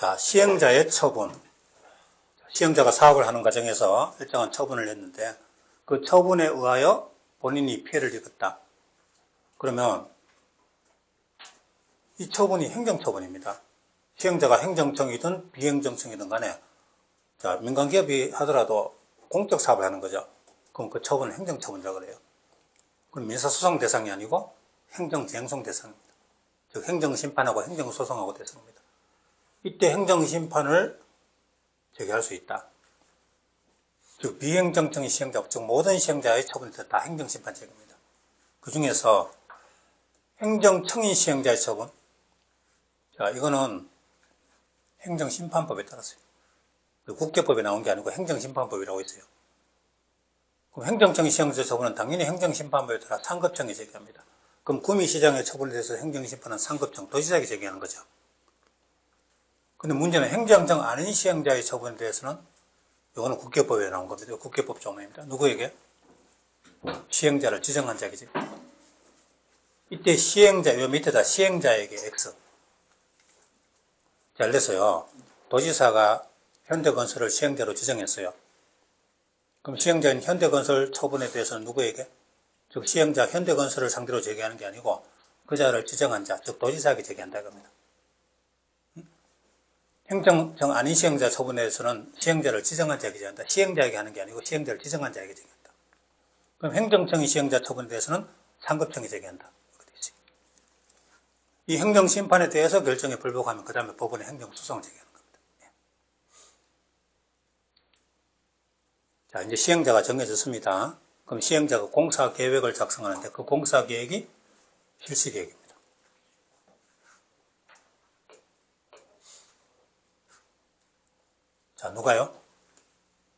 자, 시행자의 처분. 시행자가 사업을 하는 과정에서 일정한 처분을 했는데 그 처분에 의하여 본인이 피해를 입었다. 그러면 이 처분이 행정처분입니다. 시행자가 행정청이든 비행정청이든 간에 자, 민간기업이 하더라도 공적 사업을 하는 거죠. 그럼 그 처분은 행정처분이라고 그래요. 그럼 민사소송 대상이 아니고 행정쟁송 대상입니다. 즉 행정심판하고 행정소송하고 대상입니다. 이때 행정심판을 제기할 수 있다. 즉 비행정청이 시행자, 즉 모든 시행자의 처분이 다 행정심판 제기입니다. 그 중에서 행정청인 시행자의 처분, 자 이거는 행정심판법에 따랐어요. 국계법에 나온 게 아니고 행정심판법이라고 있어요. 그럼 행정청이 시행자 처분은 당연히 행정심판법에 따라 상급청이 제기합니다. 그럼 구미시장의 처분에 대해서 행정심판은 상급청, 도지사에게 제기하는 거죠. 근데 문제는 행정청 아닌 시행자의 처분에 대해서는 이거는 국계법에 나온 겁니다. 국계법 조문입니다. 누구에게? 시행자를 지정한 자에게. 이때 시행자, 요 밑에다 시행자에게 X. 잘 됐어요. 도지사가 현대건설을 시행자로 지정했어요. 그럼 시행자인 현대건설 처분에 대해서는 누구에게? 즉 시행자 현대건설을 상대로 제기하는 게 아니고 그 자를 지정한 자, 즉 도지사에게 제기한다 이겁니다. 행정청 아닌 시행자 처분에 대해서는 시행자를 지정한 자에게 제기한다. 시행자에게 하는 게 아니고 시행자를 지정한 자에게 제기한다. 그럼 행정청이 시행자 처분에 대해서는 상급청이 제기한다. 이 행정심판에 대해서 결정에 불복하면 그 다음에 법원에 행정소송을 제기하는 겁니다. 자, 이제 시행자가 정해졌습니다. 그럼 시행자가 공사계획을 작성하는데 그 공사계획이 실시계획입니다. 자, 누가요?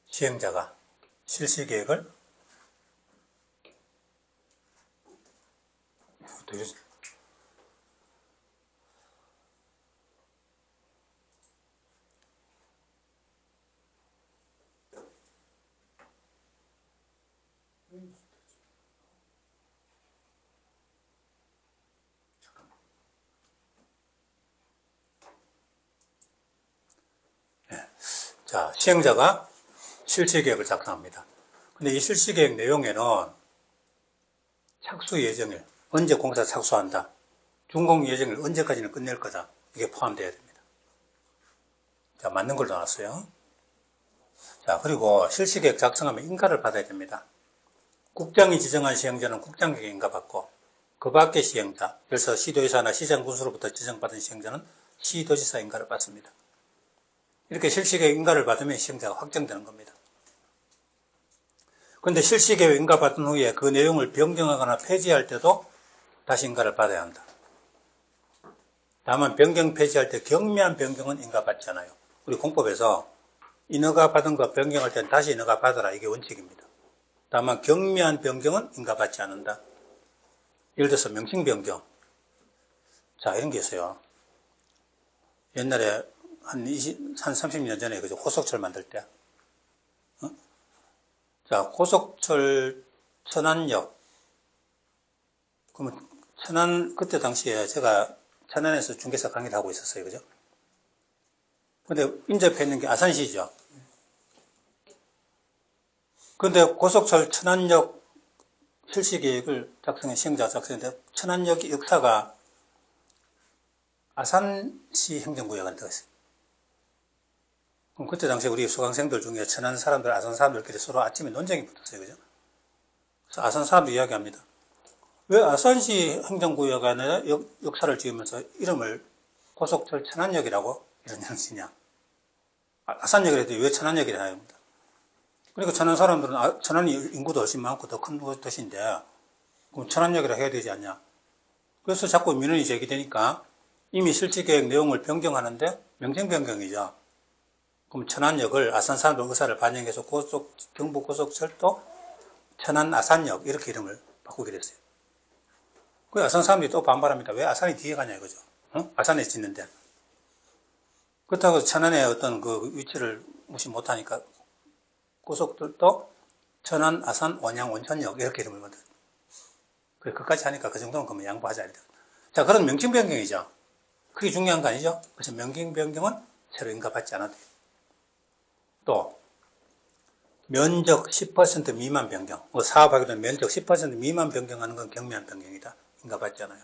시행자가 실시계획을 자, 시행자가 실시계획을 작성합니다. 근데 이 실시계획 내용에는 착수 예정일, 언제 공사 착수한다, 준공 예정일 언제까지는 끝낼 거다, 이게 포함되어야 됩니다. 자, 맞는 걸 넣어놨어요. 자, 그리고 실시계획 작성하면 인가를 받아야 됩니다. 국장이 지정한 시행자는 국장에게 인가받고 그 밖의 시행자, 그래서 시도지사나 시장군수로부터 지정받은 시행자는 시도지사 인가를 받습니다. 이렇게 실시계획 인가를 받으면 시행자가 확정되는 겁니다. 그런데 실시계획 인가 받은 후에 그 내용을 변경하거나 폐지할 때도 다시 인가를 받아야 한다. 다만 변경 폐지할 때 경미한 변경은 인가받지 않아요. 우리 공법에서 인허가 받은 거 변경할 때는 다시 인허가 받아라, 이게 원칙입니다. 다만 경미한 변경은 인가받지 않는다. 예를 들어서 명칭 변경. 자, 이런 게 있어요. 옛날에 한 30년 전에 그죠, 고속철 만들 때. 자, 고속철 천안역. 그러면 천안, 그때 당시에 제가 천안에서 중개사 강의를 하고 있었어요. 그죠? 근데 인접해 있는 게 아산시죠. 근데 고속철 천안역 실시계획을 작성한 시행자가 작성했는데 천안역의 역사가 아산시 행정구역에 들어있어요. 그럼 그때 당시에 우리 수강생들 중에 천안 사람들, 아산 사람들끼리 서로 아침에 논쟁이 붙었어요. 그죠? 그래서 아산 사람들 이야기합니다. 왜 아산시 행정구역에 아니라 역사를 지으면서 이름을 고속철 천안역이라고 이런 형식이냐. 아산역이라 해도 왜 천안역이라 합니다. 그러니까 천안 사람들은 천안이 인구도 훨씬 많고 더 큰 도시인데 그럼 천안역이라 해야 되지 않냐. 그래서 자꾸 민원이 제기되니까 이미 실시계획 내용을 변경하는데 명칭 변경이죠. 그럼 천안역을 아산 사람들 의사를 반영해서 경부고속철도 천안 아산역 이렇게 이름을 바꾸게 됐어요. 그 아산 사람들이 또 반발합니다. 왜 아산이 뒤에 가냐 이거죠. 아산에 짓는데. 그렇다고 천안의 어떤 그 위치를 무시 못하니까 고속들도 천안, 아산, 원양, 원천역 이렇게 이름을 만들어요. 그래, 그까지 하니까 그 정도는 그러면 양보하자. 자, 그런 명칭 변경이죠. 그게 중요한 거 아니죠? 그래서 명칭 변경은 새로 인가받지 않아도 돼요. 또 면적 10% 미만 변경, 사업하게 되면 면적 10% 미만 변경하는 건 경미한 변경이다. 인가받지 않아요.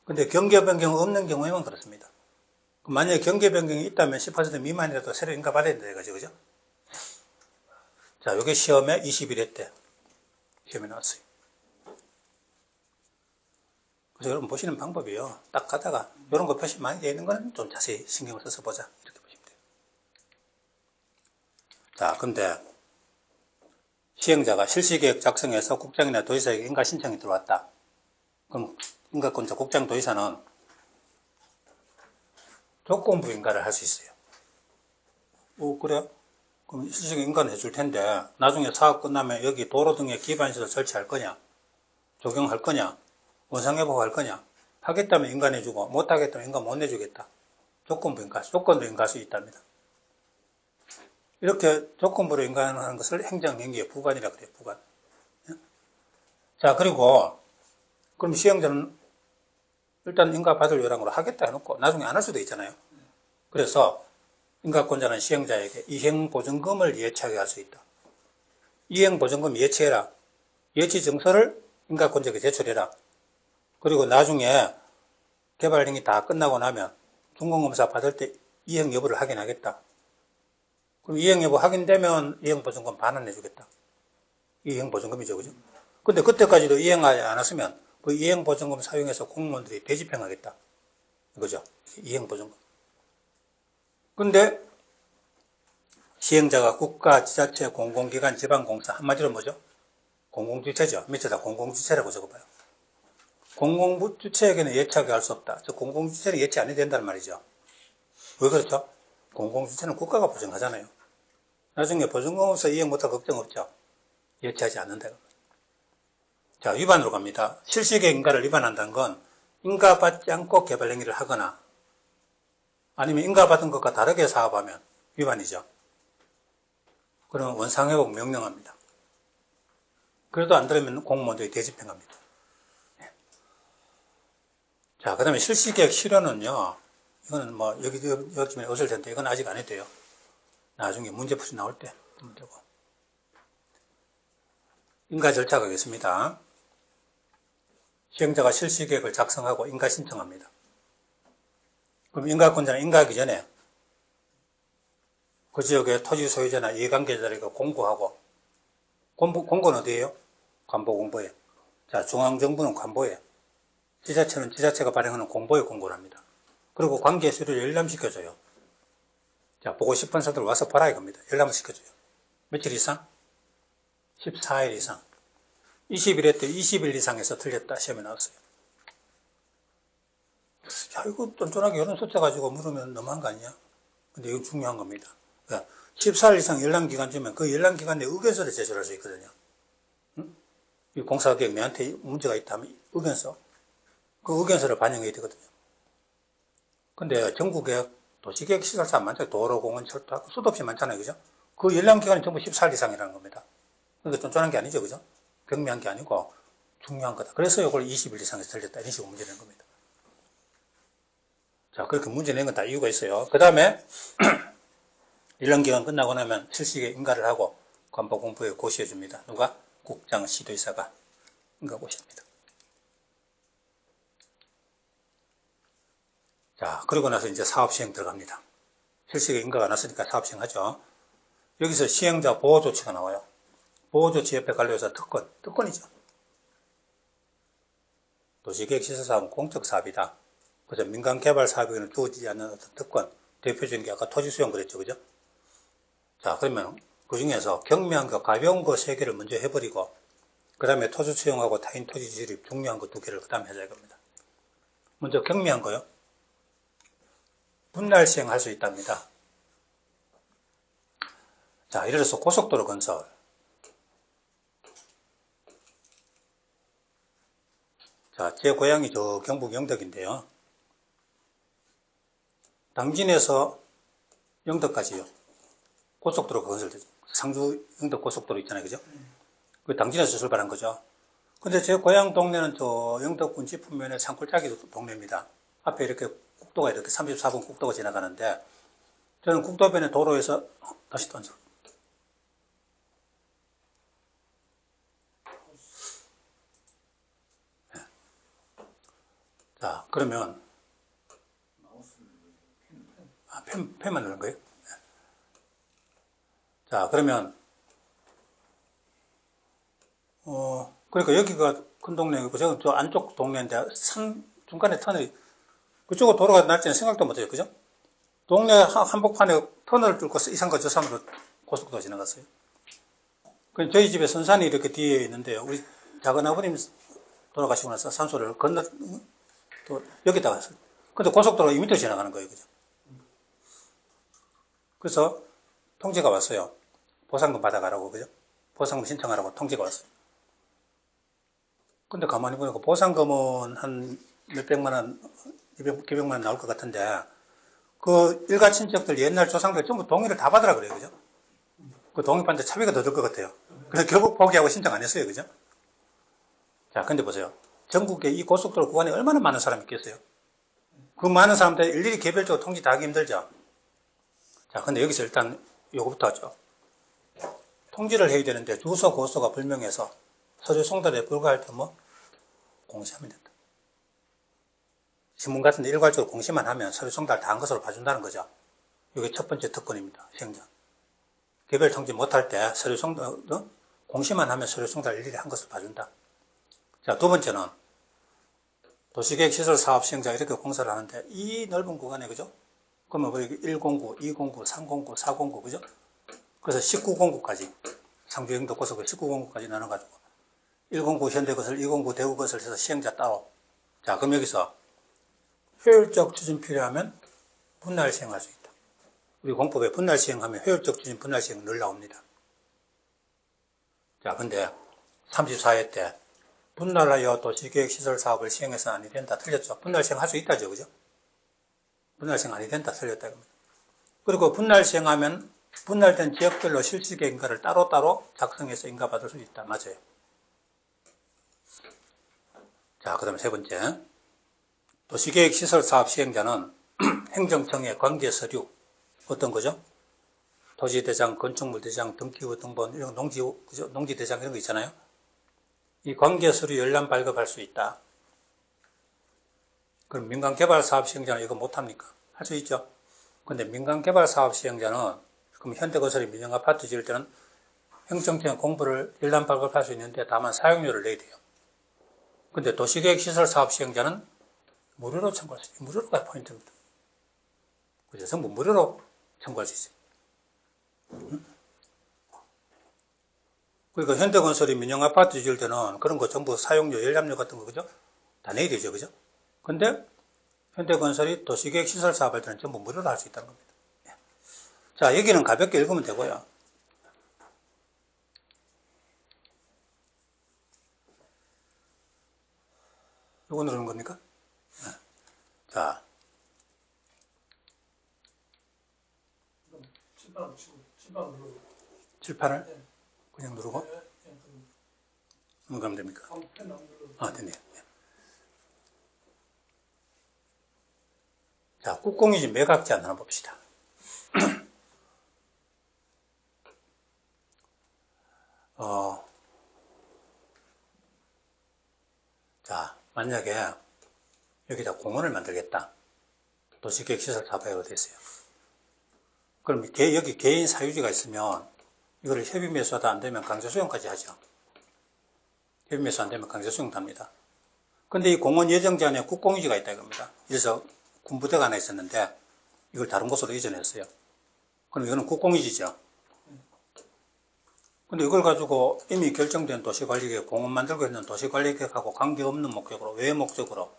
근데 경계 변경 없는 경우에만 그렇습니다. 만약에 경계 변경이 있다면 10% 미만이라도 새로 인가받아야 된다 이거죠, 그죠? 자, 요게 시험에 21회 때 시험에 나왔어요. 그래서 여러분 보시는 방법이요. 딱 가다가 이런 거 표시 많이 되어 있는 거는 좀 자세히 신경을 써서 보자. 이렇게 보시면 돼요. 자, 근데 시행자가 실시계획 작성해서 국장이나 도지사에게 인가 신청이 들어왔다. 그럼 인가권자 국장 도지사는 조건부 인가를 할 수 있어요. 그래요? 그럼 실시계획 인가는 해줄 텐데 나중에 사업 끝나면 여기 도로 등의 기반시설 설치할 거냐? 적용할 거냐? 원상회복 할 거냐? 하겠다면 인가 내주고 못하겠다면 인가 못 내주겠다. 조건부 인가, 조건도 인가할 수 있답니다. 이렇게 조건부로 인가하는 것을 행정행위의 부관이라고 그래요. 부관. 자, 그리고 그럼 시행자는 일단 인가 받을 요량으로 하겠다 해놓고 나중에 안 할 수도 있잖아요. 그래서 인가권자는 시행자에게 이행보증금을 예치하게 할 수 있다. 이행보증금 예치해라. 예치증서를 인가권자에게 제출해라. 그리고 나중에 개발행위 다 끝나고 나면 중공검사 받을 때 이행 여부를 확인하겠다. 그럼 이행 여부 확인되면 이행보증금 반환 내주겠다. 이행보증금이죠, 그죠? 근데 그때까지도 이행하지 않았으면 그 이행보증금 사용해서 공무원들이 대집행하겠다. 이거죠. 이행보증금. 근데 시행자가 국가, 지자체, 공공기관, 지방공사, 한마디로 뭐죠? 공공주체죠. 밑에다 공공주체라고 적어봐요. 공공주체에게는 예치하게 할 수 없다. 저 공공주체는 예치 안 해야 된다는 말이죠. 왜 그렇죠? 공공주체는 국가가 보증하잖아요. 나중에 보증금으로서 이행 못할 걱정 없죠. 예치하지 않는다. 자, 위반으로 갑니다. 실시계획 인가를 위반한다는 건 인가받지 않고 개발행위를 하거나 아니면 인가받은 것과 다르게 사업하면 위반이죠. 그러면 원상회복 명령합니다. 그래도 안 들으면 공무원들이 대집행합니다. 자, 그 다음에 실시계획 실현은요, 이거는 뭐, 여기쯤에 없을 텐데, 이건 아직 안 해도 돼요. 나중에 문제풀이 나올 때 하면 되고. 인가 절차가 있습니다. 시행자가 실시계획을 작성하고 인가 신청합니다. 그럼 인가권자는 인가하기 전에 그 지역의 토지 소유자나 이해관계자에게 공고하고, 공고는 어디에요? 관보공보에. 자, 중앙정부는 관보에. 지자체는 지자체가 발행하는 공보에 공고를 합니다. 그리고 관계 서류를 열람시켜줘요. 자, 보고 싶은 사람들 와서 봐라 이겁니다. 열람을 시켜줘요. 며칠 이상? 14일 이상. 20일에 때 20일 이상에서 틀렸다 시험에 나왔어요. 야, 이거 쫀쫀하게 이런 숫자 가지고 물으면 너무한 거 아니야? 근데 이건 중요한 겁니다. 그러니까 14일 이상 열람기간 주면 그 열람기간 내에 의견서를 제출할 수 있거든요. 응? 이 공사계획 내한테 문제가 있다면 의견서. 그 의견서를 반영해야 되거든요. 근데 전국에 도시계획 시설사 많잖아요. 도로, 공원, 철도, 수도 없이 많잖아요. 그죠? 그 열람기간이 전부 14일 이상이라는 겁니다. 그러니까 쫀쫀한 게 아니죠. 그죠? 경미한 게 아니고 중요한 거다. 그래서 이걸 20일 이상에서 틀렸다. 이런 식으로 문제 내는 겁니다. 자, 그렇게 문제 낸 건 다 이유가 있어요. 그 다음에 열람기간 끝나고 나면 실시계 인가를 하고 관보공부에 고시해 줍니다. 누가? 국장, 시도지사가 인가 고시합니다. 자, 그러고 나서 이제 사업 시행 들어갑니다. 실시계 인가가 났으니까 사업 시행하죠. 여기서 시행자 보호조치가 나와요. 보호조치 옆에 관료에서 특권이죠. 도시계획 시설사업은 공적 사업이다. 그래서 민간개발 사업에는 주어지지 않는 어떤 특권, 대표적인 게 아까 토지 수용 그랬죠, 그죠? 자, 그러면 그 중에서 경미한 거, 가벼운 거 3개를 먼저 해버리고, 그 다음에 토지 수용하고 타인 토지 지립 중요한 거 2개를 그 다음에 해야 겁니다. 먼저 경미한 거요. 분할 시행할 수 있답니다. 자, 예를 들어서 고속도로 건설. 자, 제 고향이 저 경북 영덕인데요. 당진에서 영덕까지요. 고속도로가 건설되죠. 상주 영덕 고속도로 있잖아요. 그죠? 그 당진에서 출발한 거죠. 근데 제 고향 동네는 저 영덕군 지품면의 산골짜기 동네입니다. 앞에 이렇게 국도가 이렇게 34번 국도가 지나가는데 저는 국도변의 도로에서 다시 던져. 네. 자, 그러면 펜만 누른 거예요? 네. 자, 그러면 그러니까 여기가 큰 동네이고 저건 저 안쪽 동네인데 산 중간에 터널이 그쪽으로 도로가 날지는 생각도 못해요. 그죠? 동네 한복판에 터널을 뚫고 이산가 저산으로 고속도로 지나갔어요. 그 저희 집에 선산이 이렇게 뒤에 있는데요. 우리 작은 아버님 돌아가시고 나서 산소를 건너 또 여기다가 했어요. 근데 고속도로가 2m 지나가는 거예요. 그죠? 그래서 통지가 왔어요. 보상금 받아가라고. 그죠? 보상금 신청하라고 통지가 왔어요. 근데 가만히 보니까 보상금은 한 몇백만 원, 몇백만 원 나올 것 같은데 그 일가 친척들 옛날 조상들 전부 동의를 다 받으라 그래요. 그죠? 그 동의 받는데 차비가 더 들 것 같아요. 그래서 결국 포기하고 신청 안 했어요. 그죠? 자, 근데 보세요. 전국에 이 고속도로 구간에 얼마나 많은 사람이 있겠어요? 그 많은 사람들 일일이 개별적으로 통지 다 하기 힘들죠? 자, 근데 여기서 일단 요거부터 하죠. 통지를 해야 되는데 주소, 고소가 불명해서 서류 송달에 불과할 때 뭐 공시하면 된다. 신문 같은 데 일괄적으로 공시만 하면 서류 송달 다 한 것으로 봐준다는 거죠. 이게 첫 번째 특권입니다. 시행자. 개별 통지 못할 때 서류 송달, 공시만 하면 서류 송달 일일이 한 것으로 봐준다. 자, 두 번째는 도시계획 시설 사업 시행자 이렇게 공사를 하는데 이 넓은 구간에 그죠? 그러면 뭐 109, 209, 309, 409 그죠? 그래서 1909까지 상주영도 고속을 1909까지 나눠가지고 109 현대것을, 209 대구것을 해서 시행자 따로. 자, 그럼 여기서 효율적 추진 필요하면 분할 시행할 수 있다. 우리 공법에 분할 시행하면 효율적 추진 분할 시행 늘 나옵니다. 자, 근데 34회 때 분할하여 도시계획 시설 사업을 시행해서는 아니 된다. 틀렸죠? 분할 시행할 수 있다죠. 그죠? 분할 시행 아니 된다. 틀렸다. 그리고 분할 시행하면 분할된 지역별로 실시계획 인가를 따로따로 작성해서 인가받을 수 있다. 맞아요. 자, 그 다음에 세 번째. 도시계획 시설 사업 시행자는 행정청의 관계 서류, 어떤 거죠? 토지대장, 건축물대장, 등기부 등본, 이런 농지대장 이런 거 있잖아요. 이 관계 서류 열람 발급할 수 있다. 그럼 민간개발 사업 시행자는 이거 못합니까? 할 수 있죠. 근데 민간개발 사업 시행자는 그럼 현대건설이 민영아파트 지을 때는 행정청의 공부를 열람 발급할 수 있는데 다만 사용료를 내야 돼요. 근데 도시계획 시설 사업 시행자는 무료로 청구할 수 있어요. 무료로가 포인트입니다. 그죠? 전부 무료로 청구할 수 있어요. 그러니까 현대건설이 민영아파트 지을 때는 그런 거 전부 사용료, 열람료 같은 거, 그죠? 다 내야 되죠. 그죠? 근데 현대건설이 도시계획 시설 사업할 때는 전부 무료로 할 수 있다는 겁니다. 자, 여기는 가볍게 읽으면 되고요. 이거 누르는 겁니까? 네. 자. 칠판을 네. 그냥 누르고? 그럼 됩니까? 아, 됐네요. 네. 자, 국공유지 매각 제한 하나 봅시다. 자, 만약에 여기다 공원을 만들겠다. 도시계획 시설 사업으로 됐어요. 그럼 여기 개인 사유지가 있으면 이거를 협의 매수하다 안 되면 강제 수용까지 하죠. 협의 매수 안 되면 강제 수용 답니다. 근데 이 공원 예정지안에 국공유지가 있다 이겁니다. 그래서 군부대가 하나 있었는데 이걸 다른 곳으로 이전했어요. 그럼 이거는 국공유지죠. 근데 이걸 가지고 이미 결정된 도시관리계획, 공원 만들고 있는 도시관리계획하고 관계없는 목적으로, 외 목적으로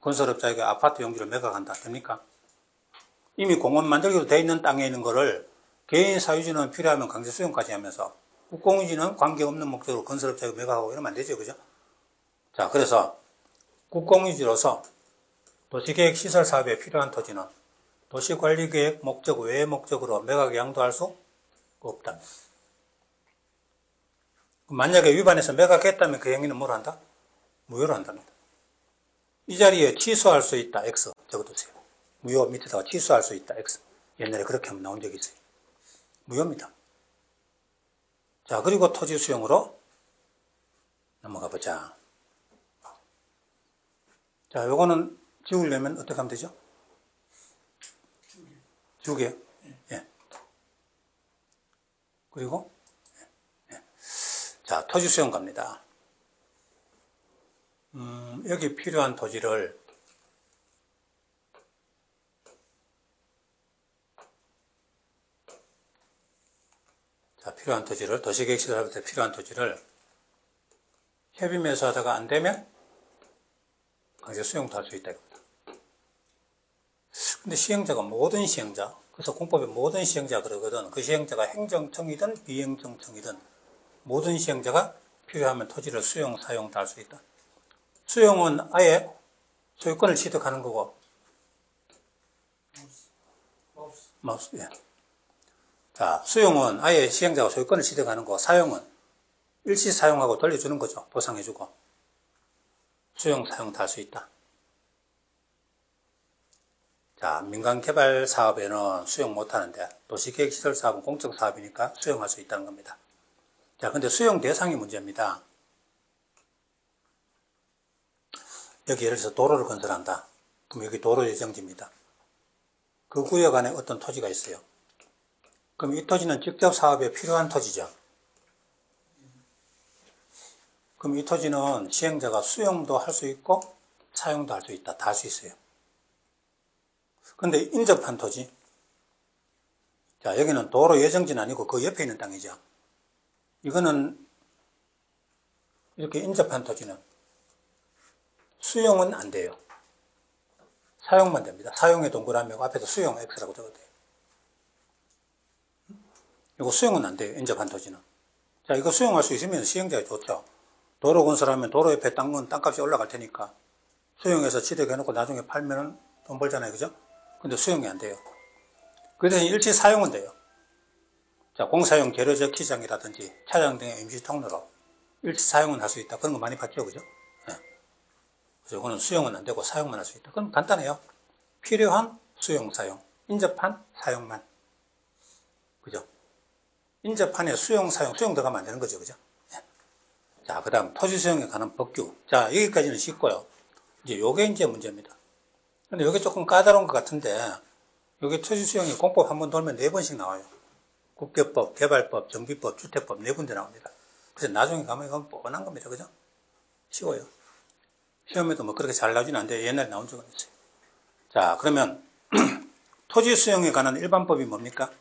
건설업자에게 아파트 용지를 매각한다. 됩니까? 이미 공원 만들기로 되어 있는 땅에 있는 거를 개인 사유지는 필요하면 강제 수용까지 하면서 국공유지는 관계없는 목적으로 건설업자에게 매각하고 이러면 안 되죠. 그죠? 자, 그래서 국공유지로서 도시계획 시설 사업에 필요한 토지는 도시관리계획 목적 외 목적으로 매각 양도할 수 없다. 만약에 위반해서 매각했다면 그 행위는 뭘 한다? 무효로 한답니다. 이 자리에 취소할 수 있다. X 적어두세요. 무효 밑에다가 취소할 수 있다. X. 옛날에 그렇게 한번 나온 적이 있어요. 무효입니다. 자, 그리고 토지 수용으로 넘어가 보자. 자, 요거는 지우려면 어떻게 하면 되죠? 지우개요? 예. 그리고, 예. 자, 토지 수용 갑니다. 여기 필요한 토지를 필요한 토지를, 도시계획 시설할 때 필요한 토지를 협의 매수하다가 안 되면 강제 수용도 할 수 있다 이겁니다. 근데 시행자가 모든 시행자, 그래서 공법에 모든 시행자 그러거든. 그 시행자가 행정청이든 비행정청이든 모든 시행자가 필요하면 토지를 수용, 사용 다 할 수 있다. 수용은 아예 소유권을 취득하는 거고, 예. 자, 수용은 아예 시행자가 소유권을 취득하는 거, 사용은 일시 사용하고 돌려주는 거죠. 보상해주고. 수용, 사용 다 할 수 있다. 자, 민간개발 사업에는 수용 못하는데 도시계획시설 사업은 공적 사업이니까 수용할 수 있다는 겁니다. 자, 근데 수용 대상이 문제입니다. 여기 예를 들어서 도로를 건설한다. 그럼 여기 도로 예정지입니다. 그 구역 안에 어떤 토지가 있어요. 그럼 이 토지는 직접 사업에 필요한 토지죠. 그럼 이 토지는 시행자가 수용도 할 수 있고 사용도 할 수 있다. 다 할 수 있어요. 근데 인접한 토지, 자, 여기는 도로 예정지는 아니고 그 옆에 있는 땅이죠. 이거는 이렇게 인접한 토지는 수용은 안 돼요. 사용만 됩니다. 사용의 동그라미고 앞에서 수용 X라고 적어도 돼요. 이거 수용은 안 돼요. 인접한 토지는. 자, 이거 수용할 수 있으면 시행자가 좋죠. 도로 건설하면 도로 옆에 땅은 땅값이 올라갈 테니까 수용해서 취득해놓고 나중에 팔면은 돈 벌잖아요. 그죠? 근데 수용이 안 돼요. 그 대신 일시 사용은 돼요. 자, 공사용 계로적 기장이라든지 차량 등의 임시 통로로 일시 사용은 할 수 있다. 그런 거 많이 봤죠. 그죠? 네. 그래서 그거는 수용은 안 되고 사용만 할 수 있다. 그럼 간단해요. 필요한 수용, 사용. 인접한 사용만. 그죠? 인접한에 수용, 사용, 수용 들어가면 안 되는 거죠. 그죠? 네. 자, 그 다음 토지 수용에 관한 법규. 자, 여기까지는 쉽고요. 이제 요게 이제 문제입니다. 근데 요게 조금 까다로운 것 같은데, 요게 토지 수용이 공법 한 번 돌면 4번씩 나와요. 국계법, 개발법, 정비법, 주택법 4군데 나옵니다. 그래서 나중에 가면 이건 뻔한 겁니다. 그죠? 쉬워요. 시험에도 뭐 그렇게 잘 나오지는 않는데 옛날에 나온 적은 있어요. 자, 그러면 토지 수용에 관한 일반법이 뭡니까?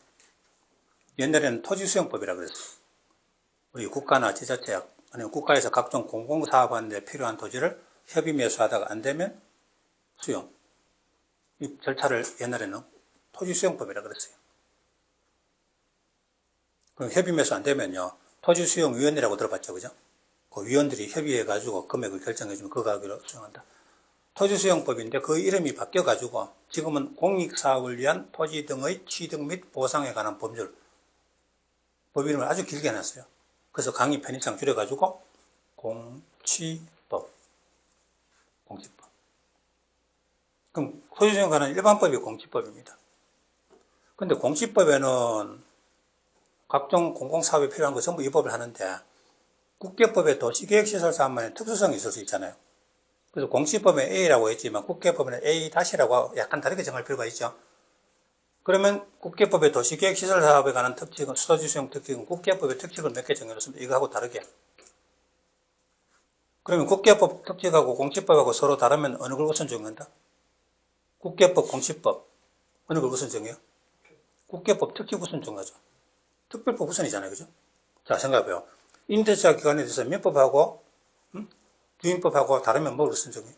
옛날에는 토지 수용법이라고 그랬어요. 우리 국가나 지자체, 아니면 국가에서 각종 공공사업하는 데 필요한 토지를 협의 매수하다가 안 되면 수용. 이 절차를 옛날에는 토지 수용법이라고 그랬어요. 그럼 협의 매수 안 되면요. 토지 수용 위원회라고 들어봤죠. 그죠? 그 위원들이 협의해가지고 금액을 결정해주면 그 가격으로 수용한다. 토지 수용법인데 그 이름이 바뀌어가지고 지금은 공익사업을 위한 토지 등의 취득 및 보상에 관한 법률. 법 이름을 아주 길게 해놨어요. 그래서 강의 편의상 줄여가지고 공취법. 공취법. 그럼 토지 수용에 관한 일반법이 공취법입니다. 근데 공취법에는 각종 공공사업에 필요한 거 전부 위법을 하는데 국계법에 도시계획시설사업만의 특수성이 있을 수 있잖아요. 그래서 공시법에 A라고 했지만 국계법에는 A-라고 약간 다르게 정할 필요가 있죠. 그러면 국계법의 도시계획시설사업에 관한 특징은 수도지 수용 특징은 국계법의 특징을 몇 개 정해놓습니다. 이거하고 다르게. 그러면 국계법 특징하고 공시법하고 서로 다르면 어느 걸 우선 정한다? 국계법, 공시법 어느 걸 우선 정해요? 국계법 특징 우선 정하죠. 특별법 우선이잖아요. 그죠? 자, 생각해봐요. 임대차 기간에 대해서 민법하고 주임법하고 다르면 뭘 우선 정해요?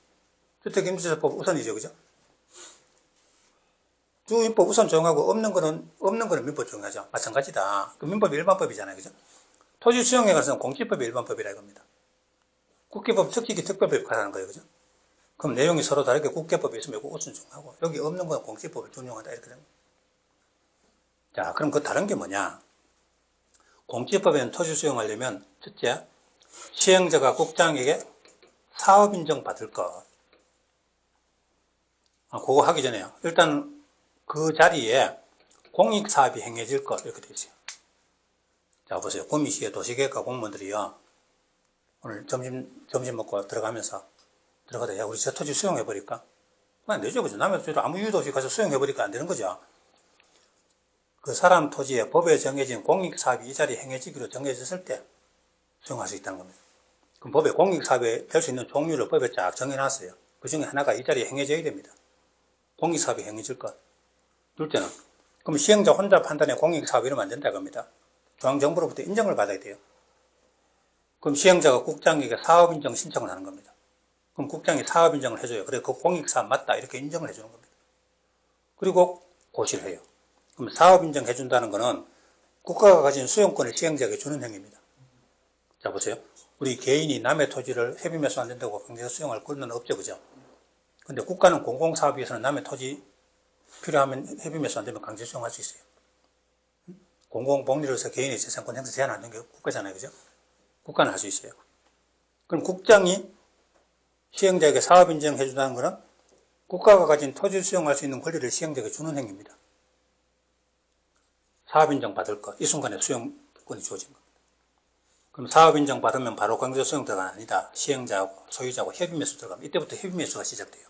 주택임대차법 우선이죠. 그죠? 주임법 우선 정하고 없는 거는 민법 정하죠. 마찬가지다. 그 민법이 일반법이잖아요. 그죠? 토지 수용에 관해서는 공시법이 일반법이라 이겁니다. 국계법 특징이 특별법에 관한 거예요. 그죠? 그럼 내용이 서로 다르게 국계법에 있으면 이거 우선 정하고 여기 없는 건 공시법을 준용한다. 이렇게 됩니다. 자, 그럼 그 다른 게 뭐냐? 공시법에는 토지 수용하려면 첫째, 시행자가 국장에게 사업인정 받을 것. 그거 하기 전에요. 일단 그 자리에 공익사업이 행해질 것 이렇게 되어 있어요. 자, 보세요. 구미시의 도시계획과 공무원들이요. 오늘 점심 먹고 들어가면서 야, 우리 저 토지 수용해버릴까? 안 되죠. 그죠? 남의 토지를 아무 이유도 없이 가서 수용해버리니까 안 되는 거죠. 그 사람 토지에 법에 정해진 공익사업이 이 자리에 행해지기로 정해졌을 때 수용할 수 있다는 겁니다. 그럼 법에 공익사업에 될 수 있는 종류를 법에 쫙 정해놨어요. 그 중에 하나가 이 자리에 행해져야 됩니다. 공익사업이 행해질 것. 둘째는, 그럼 시행자 혼자 판단해 공익사업 이러면 안 된다 겁니다. 중앙정부로부터 인정을 받아야 돼요. 그럼 시행자가 국장에게 사업인정 신청을 하는 겁니다. 그럼 국장이 사업인정을 해줘요. 그래, 그 공익사업 맞다. 이렇게 인정을 해주는 겁니다. 그리고 고시를 해요. 그럼 사업인정 해준다는 거는 국가가 가진 수용권을 시행자에게 주는 행위입니다. 자, 보세요. 우리 개인이 남의 토지를 해비매수 안 된다고 강제로 수용할 권리는 없죠. 그죠? 근데 국가는 공공사업위해서는 남의 토지 필요하면 해비매수 안 되면 강제 수용할 수 있어요. 공공복리로서 개인의 재산권 행사 제한하는 게 국가잖아요. 그죠? 국가는 할 수 있어요. 그럼 국장이 시행자에게 사업 인정해 준다는 것은 국가가 가진 토지를 수용할 수 있는 권리를 시행자에게 주는 행위입니다. 사업 인정 받을 것, 이 순간에 수용권이 주어진 겁니다. 그럼 사업 인정 받으면 바로 강제 수용 들어가는 아니다. 시행자하고 소유자하고 협의매수 들어가면 이때부터 협의매수가 시작돼요.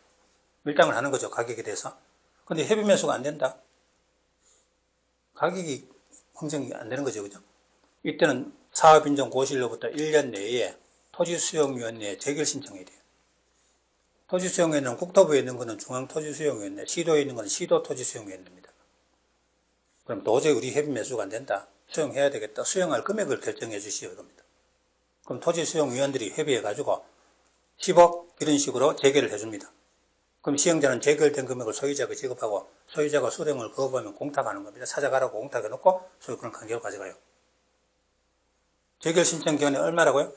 밀당을 하는 거죠. 가격에 대해서. 근데 협의매수가 안 된다. 가격이 형성이 안 되는 거죠. 그죠? 이때는 사업인정 고시일로부터 1년 내에 토지수용위원회에 재결 신청해야 돼요. 토지수용위원회는 국토부에 있는 것은 중앙토지수용위원회, 시도에 있는 것은 시도토지수용위원회입니다. 그럼 도저히 우리 협의매수가 안 된다. 수용해야 되겠다. 수용할 금액을 결정해 주시오. 이겁니다. 그럼 토지수용위원들이 협의해가지고 10억 이런 식으로 재결을 해줍니다. 그럼 시행자는 재결된 금액을 소유자에게 지급하고 소유자가 수령을 거부하면 공탁하는 겁니다. 찾아가라고 공탁해놓고 소유권을 강제로 가져가요. 재결 신청 기간이 얼마라고요?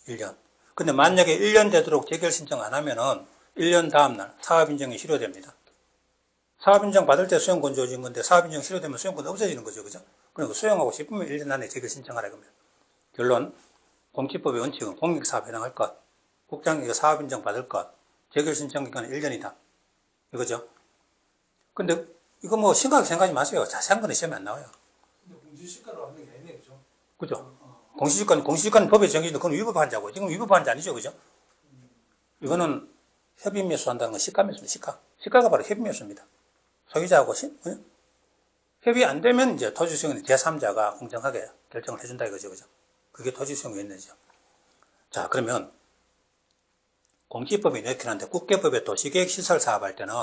1년. 근데 만약에 1년 되도록 재결 신청 안 하면은 1년 다음날 사업인정이 실효됩니다. 사업인정 받을 때 수용권 주어진 건데 사업인정 실효되면 수용권 없어지는 거죠. 그죠? 그러니까 수용하고 싶으면 1년 안에 재결 신청하라 겁니다. 결론, 공시법의 원칙은 공익사업에 해당할 것, 국장에게 사업인정 받을 것, 재결 신청 기간은 1년이다. 이거죠. 근데 이거 뭐 심각하게 생각하지 마세요. 자세한 거는 시험에 안 나와요. 근데 공시지가로 하는 게 아니네, 그죠? 그죠? 공시지가는 법에 정해진 그건 위법한 자고 지금 위법한 자 아니죠. 그죠? 이거는 협의매수 한다는 건 시가매수입니다. 시가가 바로 협의매수입니다. 소유자하고 협의 안 되면 이제 토지수용인 제3자가 공정하게 결정을 해준다 이거죠. 그죠? 그게 토지수용위원회죠. 자, 그러면 공시법이 이렇긴 한데 국계법의 도시계획시설 사업할 때는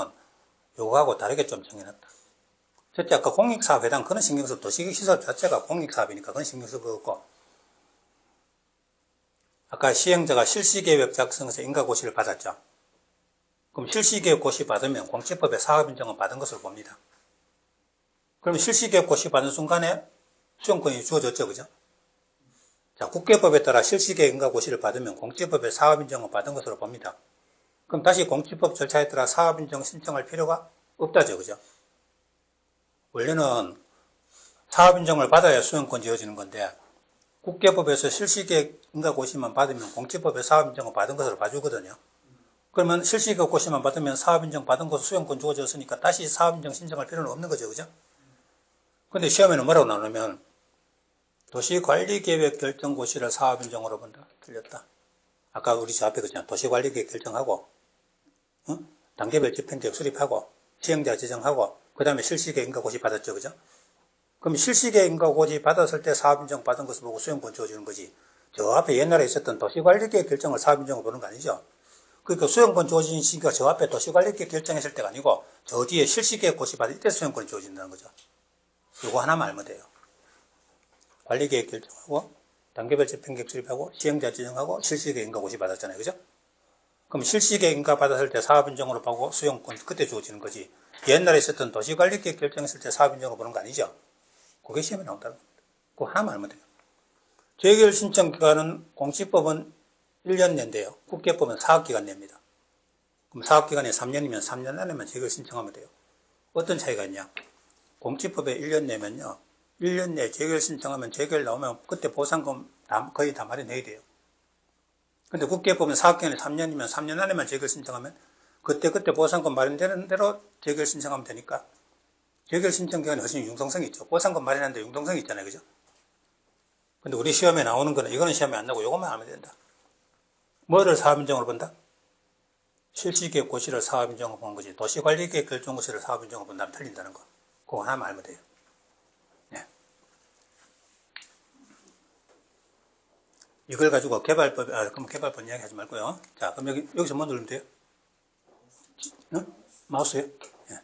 요거하고 다르게 좀 정해놨다. 첫째, 아까 공익사업 해당 그런 신경쓰고 도시계획시설 자체가 공익사업이니까 그건 신경쓰고 없고 아까 시행자가 실시계획 작성에서 인가고시를 받았죠. 그럼 실시계획 고시 받으면 공시법의 사업인정은 받은 것으로 봅니다. 그럼 실시계획 고시 받은 순간에 수용권이 주어졌죠. 그죠? 자, 국계법에 따라 실시계획 인가고시를 받으면 공시법의 사업인정은 받은 것으로 봅니다. 그럼 다시 공시법 절차에 따라 사업인정 신청할 필요가 없다죠. 그죠? 원래는 사업인정을 받아야 수용권 지어지는 건데 국계법에서 실시계획 인가고시만 받으면 공시법의 사업인정을 받은 것으로 봐주거든요. 그러면 실시계획 고시만 받으면 사업인정 받은 것으로 수용권 주어졌으니까 다시 사업인정 신청할 필요는 없는 거죠. 그죠? 근데 시험에는 뭐라고 나오냐면 도시관리계획 결정고시를 사업인정으로 본다. 틀렸다. 아까 우리 저 앞에 그랬잖아. 도시관리계획 결정하고 단계별 집행계획 수립하고 시행자 지정하고 그 다음에 실시계획 인가고시 받았죠. 그죠? 그럼 실시계획 인가고시 받았을 때 사업인정 받은 것을 보고 수용권 주어주는 거지. 저 앞에 옛날에 있었던 도시관리계획 결정을 사업인정으로 보는 거 아니죠. 그러니까 수용권 주어진 시기가 저 앞에 도시관리계획 결정했을 때가 아니고 저 뒤에 실시계획 고시 받을 때 수용권이 주어진다는 거죠. 이거 하나만 알면 돼요. 관리계획 결정하고 단계별 집행계획 수립하고 시행자 지정하고 실시계획 인가고시 받았잖아요. 그죠? 그럼 실시계획 인가 받았을 때 사업인정으로 보고 수용권 그때 주어지는 거지. 옛날에 있었던 도시관리계획 결정했을 때 사업인정으로 보는 거 아니죠. 그게 시험에 나온다는 겁니다. 그거 하나만 알면 돼요. 재결 신청 기간은 공시법은 1년 낸대요. 국계법은 사업기간 냅니다. 그럼 사업기간이 3년이면 3년 안에만 재결 신청하면 돼요. 어떤 차이가 있냐? 공시법에 1년 내면요. 1년 내에 재결 신청하면 재결 나오면 그때 보상금 거의 다 마련해야 돼요. 근데 국계법은 사업기간이 3년이면 3년 안에만 재결 신청하면 그때그때 보상금 마련되는 대로 재결 신청하면 되니까 재결 신청 기간이 훨씬 융통성이 있죠. 보상금 마련하는데 융통성이 있잖아요. 그죠? 근데 우리 시험에 나오는 거는 이거는 시험에 안 나오고 이것만 하면 된다. 뭐를 사업인정으로 본다? 실시계획 고시를 사업인정으로 보는 거지. 도시관리계획 결정고시를 사업인정으로 본다면 틀린다는 거. 그거 하나만 알면 돼요. 네. 이걸 가지고 그럼 개발법 이야기 하지 말고요. 자, 그럼 여기서 뭐 누르면 돼요? 응? 마우스요? 예.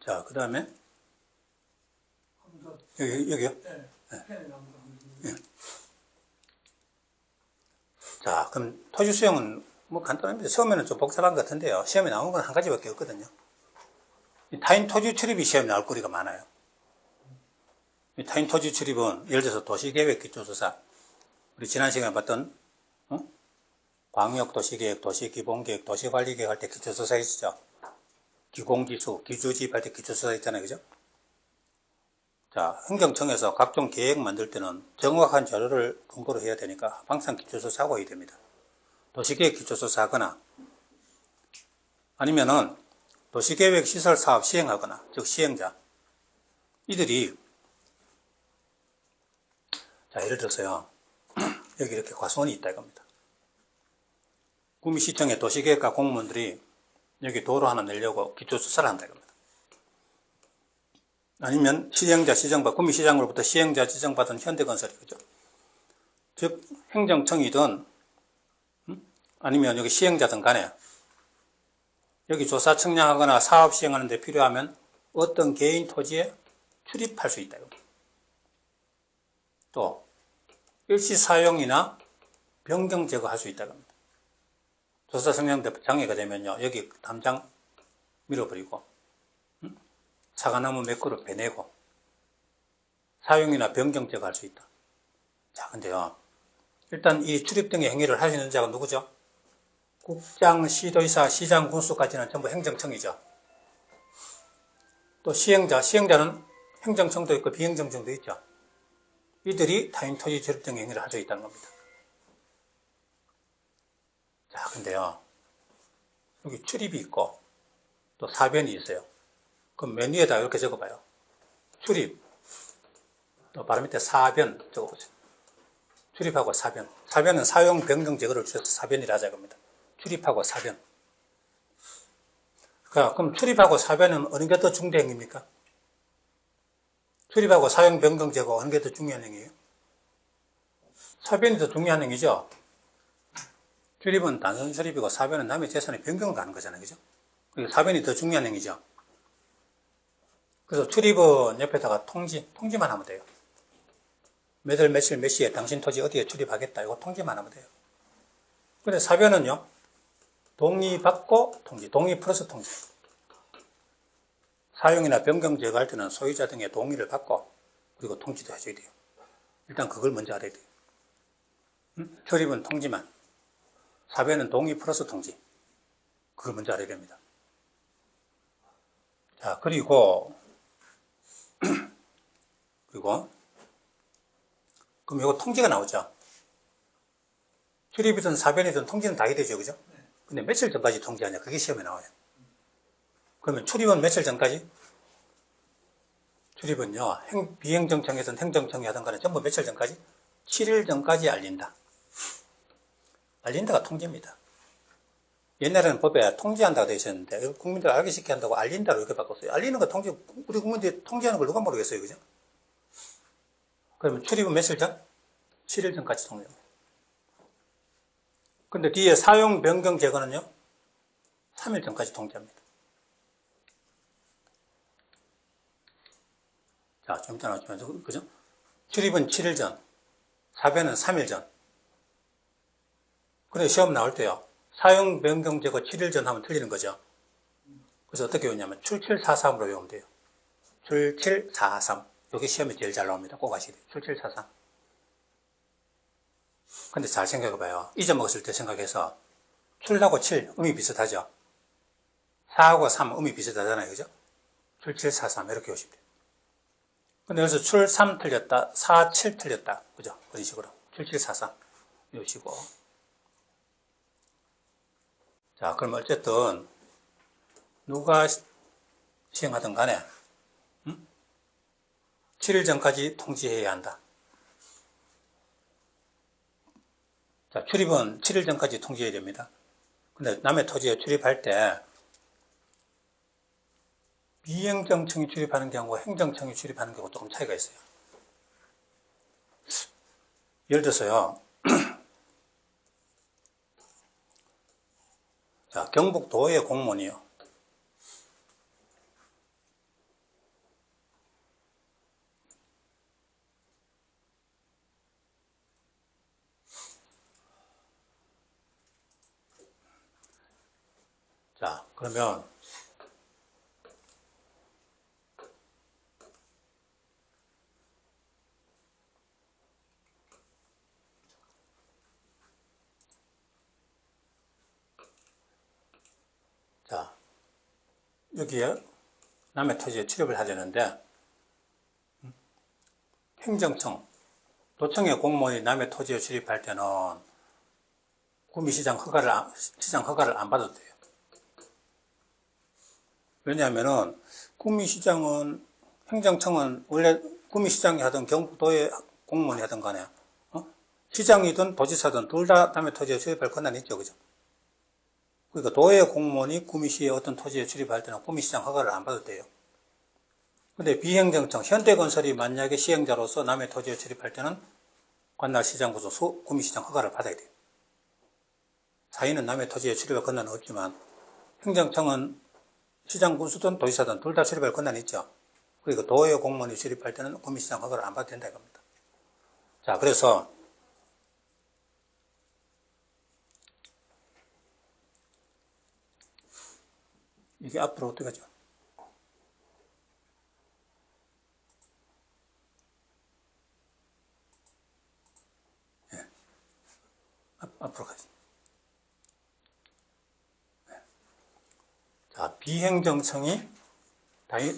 자, 그 다음에, 여기요? 네. 예. 자, 그럼 토지 수용은 뭐 간단합니다. 처음에는 좀 복잡한 것 같은데요. 시험에 나오는 건 한 가지밖에 없거든요. 이 타인 토지 출입이 시험에 나올 거리가 많아요. 이 타인 토지 출입은 예를 들어서 도시계획 기초조사, 우리 지난 시간에 봤던 광역도시계획, 도시기본계획, 도시관리계획 할 때 기초조사 있었죠. 기공기수, 기주지입 할 때 기초조사 있잖아요. 그죠? 자, 행정청에서 각종 계획 만들 때는 정확한 자료를 근거로 해야 되니까 항상 기초조사하고 해야 됩니다. 도시계획 기초조사 하거나 아니면은 도시계획 시설 사업 시행하거나, 즉 시행자 이들이 자, 예를 들어서요. 여기 이렇게 과수원이 있다 이겁니다. 구미시청의 도시계획과 공무원들이 여기 도로 하나 내려고 기초조사를 한다 이겁니다. 아니면 시행자 지정받, 구미시장으로부터 시행자 지정받은 현대건설이 그죠. 즉 행정청이든 아니면 여기 시행자든 간에 여기 조사 측량하거나 사업 시행하는 데 필요하면 어떤 개인 토지에 출입할 수 있다 이겁니다. 또 일시 사용이나 변경 제거할 수 있다고 합니다. 조사 성향 장애가 되면요, 여기 담장 밀어버리고, 사과나무 몇 그루 베내고, 사용이나 변경 제거할 수 있다. 자, 근데요, 일단 이 출입 등의 행위를 할 수 있는 자가 누구죠? 국장, 시도지사, 시장, 군수까지는 전부 행정청이죠. 또 시행자는 행정청도 있고 비행정청도 있죠. 이들이 타인 토지 출입 등의 행위를 할 수 있다는 겁니다. 자, 근데요, 여기 출입이 있고, 또 사변이 있어요. 그럼 맨 위에다 이렇게 적어봐요. 출입, 또 바로 밑에 사변 적어보세요. 출입하고 사변. 사변은 사용 변경 제거를 줄여서 사변이라 하자 겁니다. 출입하고 사변. 그럼 출입하고 사변은 어느 게 더 중대 행위입니까? 출입하고 사용 변경 제거 어느 게 더 중요한 행위예요? 사변이 더 중요한 행위죠. 출입은 단순 출입이고 사변은 남의 재산에 변경을 가는 거잖아요. 그죠? 그러니까 사변이 더 중요한 행위죠. 그래서 출입은 옆에다가 통지만 하면 돼요. 몇월 며칠 몇 시에 당신 토지 어디에 출입하겠다. 이거 통지만 하면 돼요. 근데 사변은요, 동의받고 통지, 동의 플러스 통지. 사용이나 변경 제거할 때는 소유자 등의 동의를 받고, 그리고 통지도 해줘야 돼요. 일단 그걸 먼저 알아야 돼요. 출입은 통지만, 사변은 동의 플러스 통지. 그걸 먼저 알아야 됩니다. 자, 그럼 이거 통지가 나오죠. 출입이든 사변이든 통지는 다 해야 되죠. 그죠? 근데 며칠 전까지 통지하냐? 그게 시험에 나와요. 그러면 출입은 며칠 전까지? 출입은요, 비행정청이든 행정청이 하든 간에 전부 며칠 전까지? 7일 전까지 알린다. 알린다가 통지입니다. 옛날에는 법에 통지한다고 되어 있었는데, 국민들 알기 쉽게 한다고 알린다로 이렇게 바꿨어요. 알리는 거 통지, 우리 국민들이 통지하는 걸 누가 모르겠어요. 그죠? 그러면 출입은 며칠 전? 7일 전까지 통지합니다. 근데 뒤에 사용 변경 제거는요, 3일 전까지 통지합니다. 자, 좀 이따 나오지만, 그죠? 출입은 7일 전, 사변은 3일 전. 그래, 시험 나올 때요, 사용 변경 제거 7일 전 하면 틀리는 거죠. 그래서 어떻게 외우냐면, 7743으로 외우면 돼요. 7743. 여기 시험에 제일 잘 나옵니다. 꼭 아시게 돼요. 7743. 근데 잘 생각해봐요. 잊어먹었을 때 생각해서, 7하고 7, 음이 비슷하죠? 4하고 3, 음이 비슷하잖아요. 그죠? 7743, 이렇게 오시면 돼요. 근데 여기서 출 3 틀렸다, 4, 7 틀렸다. 그죠? 그런 식으로. 7743. 이러시고. 자, 그럼 어쨌든 누가 시행하든 간에 7일 전까지 통지해야 한다. 자, 출입은 7일 전까지 통지해야 됩니다. 근데 남의 토지에 출입할 때 비행정청이 출입하는 경우와 행정청이 출입하는 경우 조금 차이가 있어요. 예를 들어서요. 자, 경북도의 공무원이요. 자, 그러면 자, 여기에 남의 토지에 출입을 하려는데 행정청, 도청의 공무원이 남의 토지에 출입할 때는 구미시장 허가를 안 받아도 돼요. 왜냐하면은 구미시장은 행정청은 원래 구미시장이 하든 경북도의 공무원이 하든 간에 시장이든 도지사든 둘 다 남의 토지에 출입할 권한이 있죠, 그죠? 그러니까 도의 공무원이 구미시의 어떤 토지에 출입할 때는 구미시장 허가를 안 받아도 돼요. 근데 비행정청, 현대건설이 만약에 시행자로서 남의 토지에 출입할 때는 관할 시장구조 구미시장 허가를 받아야 돼요. 사인은 남의 토지에 출입할 권한은 없지만 행정청은 시장군수든 도지사든 둘 다 출입할 권한이 있죠. 그리고 도의 공무원이 출입할 때는 구미시장 허가를 안 받아도 된다 이겁니다. 자, 그래서 이게 앞으로 어떻게 하죠? 네. 앞으로 가죠. 네. 자, 비행정청이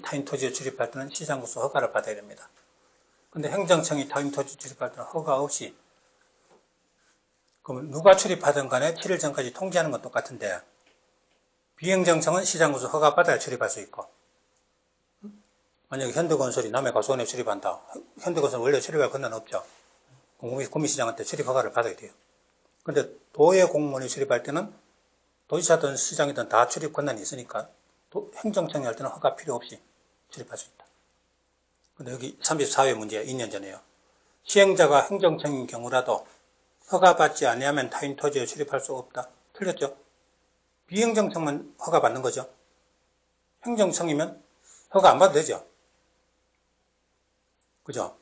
타인 토지에 출입할 때는 시장구수 허가를 받아야 됩니다. 근데 행정청이 타인 토지 출입할 때는 허가 없이, 그러면 누가 출입하든 간에 7일 전까지 통지하는 건 똑같은데 비행정청은 시장구수 허가 받아야 출입할 수 있고, 만약에 현대건설이 남의 가수원에 출입한다. 현대건설은 원래 출입할 권한은 없죠. 구미시장한테 출입 허가를 받아야 돼요. 근데 도의 공무원이 출입할 때는 도지사든 시장이든 다 출입 권한이 있으니까 행정청이 할 때는 허가 필요 없이 출입할 수 있다. 근데 여기 34회 문제 2년 전에요. 시행자가 행정청인 경우라도 허가받지 아니하면 타인 토지에 출입할 수 없다. 틀렸죠? 비행정청만 허가받는 거죠. 행정청이면 허가 안 받아도 되죠. 그죠?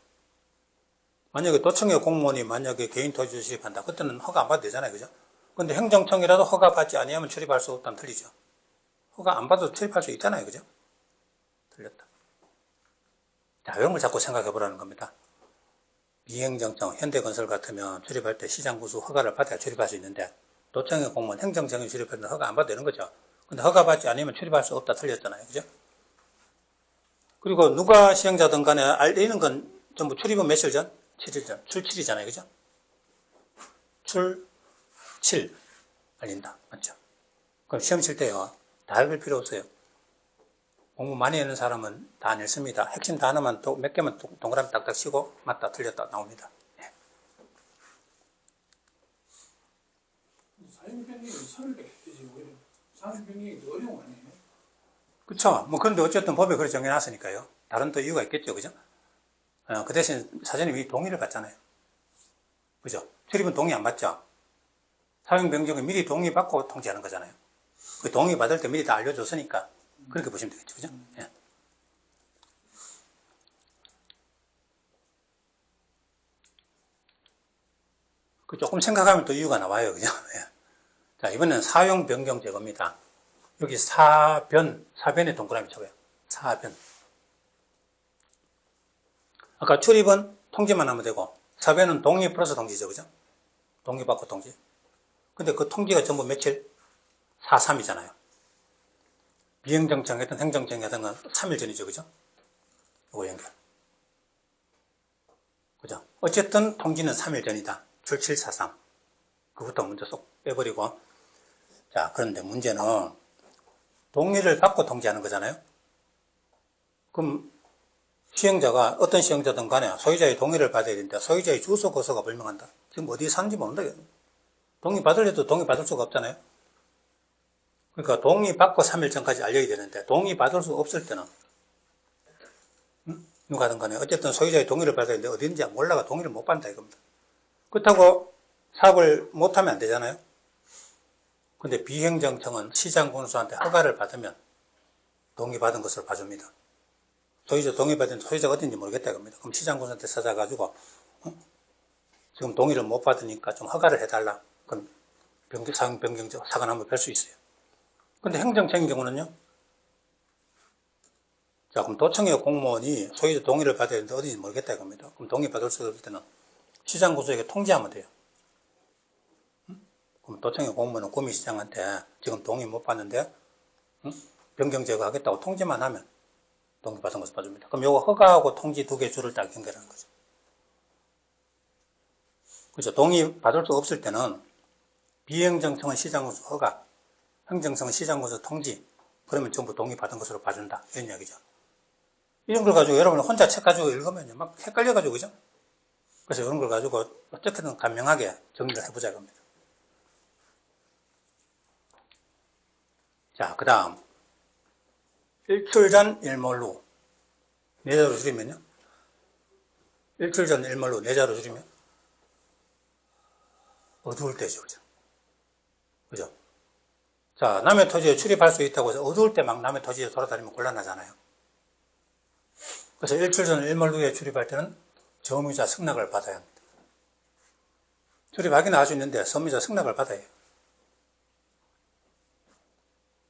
만약에 도청의 공무원이 만약에 개인 토지에 출입한다. 그때는 허가 안 받아도 되잖아요. 그죠? 근데 행정청이라도 허가받지 아니하면 출입할 수 없다면 틀리죠. 허가 안 받아도 출입할 수 있잖아요. 그죠? 틀렸다. 자, 이런 걸 자꾸 생각해 보라는 겁니다. 비행정청, 현대건설 같으면 출입할 때 시장구수 허가를 받아야 출입할 수 있는데 도청의 공무원, 행정청이 출입할 때는 허가 안 받아도 되는 거죠. 근데 허가받지 않으면 출입할 수 없다 틀렸잖아요. 그죠? 그리고 누가 시행자든 간에 알리는 건 전부 출입은 며칠 전? 7일 전. 출7이잖아요. 그죠? 출, 7. 알린다. 맞죠? 그럼 시험 칠 때요. 다 읽을 필요 없어요. 공부 많이 하는 사람은 다 안 읽습니다. 핵심 단어만 몇 개만 동그라미 딱딱 치고 맞다 틀렸다 나옵니다. 네. 사용 변경이 서울밖에 되지 오히려 사용 변경이 더 어려운 거 아니에요? 그쵸. 뭐, 그런데 어쨌든 법에 그렇게 정해놨으니까요. 다른 또 이유가 있겠죠. 그죠? 그 대신 사전에 미리 동의를 받잖아요. 그죠? 출입은 동의 안 받죠? 사용 변경은 미리 동의 받고 통지하는 거잖아요. 그 동의 받을 때 미리 다 알려줬으니까 그렇게 보시면 되겠죠. 그죠? 예. 그 조금 생각하면 또 이유가 나와요. 그죠? 예. 자, 이번엔 사용 변경 제거입니다. 여기 사변에 동그라미 쳐봐요. 사변. 아까 출입은 통지만 하면 되고, 사변은 동의 플러스 통지죠. 그죠? 동의 받고 통지. 근데 그 통지가 전부 며칠? 4.3이잖아요. 비행정청이든 행정청이든 건 3일 전이죠. 그죠? 이거 연결. 그죠? 어쨌든 통지는 3일 전이다. 출743. 그것도 먼저 쏙 빼버리고. 자, 그런데 문제는 동의를 받고 통지하는 거잖아요. 그럼 시행자가 어떤 시행자든 간에 소유자의 동의를 받아야 되는데 소유자의 주소 거소가 불명한다. 지금 어디에 사는지 모른다. 동의 받으려도 동의 받을 수가 없잖아요. 그러니까 동의 받고 3일 전까지 알려야 되는데 동의 받을 수 없을 때는 누가든 간에 어쨌든 소유자의 동의를 받아야 되는데 어딘지 몰라가 동의를 못 받는다 이겁니다. 그렇다고 사업을 못하면 안 되잖아요. 근데 비행정청은 시장군수한테 허가를 받으면 동의받은 것을 봐줍니다. 소유자 동의받은 소유자가 어딘지 모르겠다 이겁니다. 그럼 시장군수한테 찾아가지고 지금 동의를 못 받으니까 좀 허가를 해달라. 그럼 사용 변경적 사과를 한번 펼 수 있어요. 근데 행정청인 경우는요. 자, 그럼 도청의 공무원이 소유자 동의를 받아야 되는데 어딘지 모르겠다 이겁니다. 그럼 동의받을 수 없을 때는 시장군수에게 통지하면 돼요. 그럼 도청의 공무원은 구미시장한테 지금 동의 못 받는데 변경 제거하겠다고 통지만 하면 동의받은 것을 봐줍니다. 그럼 요거 허가하고 통지 두 개 줄을 딱 연결하는 거죠. 그렇죠. 동의받을 수 없을 때는 비행정청은 시장군수 허가, 행정청은 시장군수 통지, 그러면 전부 동의받은 것으로 봐준다. 이런 이야기죠. 이런 걸 가지고 여러분 혼자 책 가지고 읽으면 막 헷갈려가지고, 그죠? 그래서 이런 걸 가지고 어떻게든 간명하게 정리를 해보자 이겁니다. 자, 그 다음. 일출 전 일몰 후. 내자로 줄이면요? 일출 전 일몰 후 내자로 줄이면? 어두울 때죠, 그죠? 그죠? 자, 남의 토지에 출입할 수 있다고 해서 어두울 때 막 남의 토지에 돌아다니면 곤란하잖아요. 그래서 일출 전 일몰 후에 출입할 때는 점유자 승낙을 받아야 합니다. 출입하기는 할 수 있는데 점유자 승낙을 받아야 해요.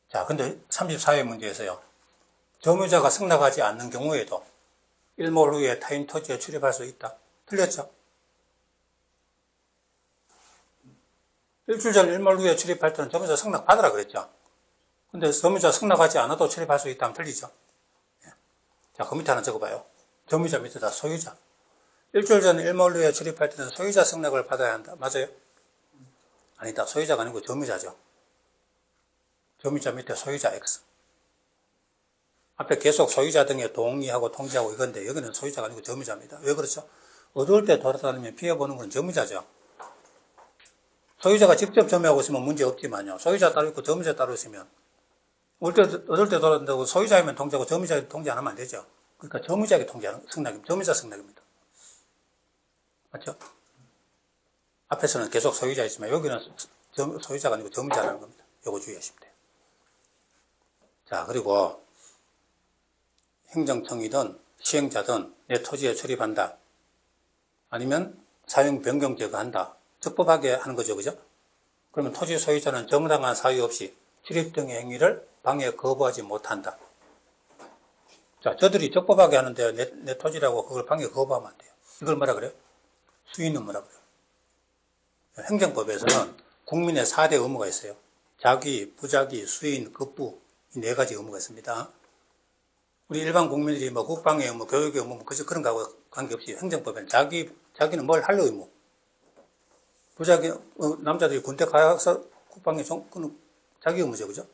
자, 근데 34회 문제에서요. 점유자가 승낙하지 않는 경우에도 일몰 후에 타인 토지에 출입할 수 있다. 틀렸죠? 일주일 전 일몰 후에 출입할 때는 점유자 승낙 받으라 그랬죠. 근데 점유자 승낙하지 않아도 출입할 수 있다면 틀리죠. 자, 그 밑에 하나 적어봐요. 점유자 밑에다 소유자. 일주일 전 일몰 후에 출입할 때는 소유자 승낙을 받아야 한다. 맞아요? 아니다. 소유자가 아니고 점유자죠. 점유자 밑에 소유자 X. 앞에 계속 소유자 등의 동의하고 통지하고 이건데 여기는 소유자가 아니고 점유자입니다. 왜 그렇죠? 어두울 때 돌아다니면 피해보는 건 점유자죠. 소유자가 직접 점유하고 있으면 문제 없지만요. 소유자 따로 있고 점유자 따로 있으면 어두울 때 돌아다닌다고 소유자이면 통지하고 점유자에 통지 안 하면 안 되죠. 그러니까 점유자에게 통지하는 승낙입니다. 점유자 승낙입니다. 맞죠? 앞에서는 계속 소유자이지만 여기는 소유자가 아니고 점유자라는 겁니다. 요거 주의하시면 돼요. 자, 그리고 행정청이든 시행자든 내 토지에 출입한다. 아니면 사용 변경 제거한다. 적법하게 하는 거죠. 그죠? 그러면 토지 소유자는 정당한 사유 없이 출입 등의 행위를 방해 거부하지 못한다. 자, 저들이 적법하게 하는데 내 토지라고 그걸 방해 거부하면 안 돼요. 이걸 뭐라 그래요? 수의는 뭐라 그래요? 행정법에서는 국민의 4대 의무가 있어요. 자기, 부자기, 수인, 급부 이 4가지 의무가 있습니다. 우리 일반 국민들이 뭐 국방의 의무, 교육의 의무, 뭐 그런 거하고 관계없이 행정법에는 자기는 뭘 할 의무. 부자기, 남자들이 군대 가서 국방에 그는 자기 의무죠, 그죠?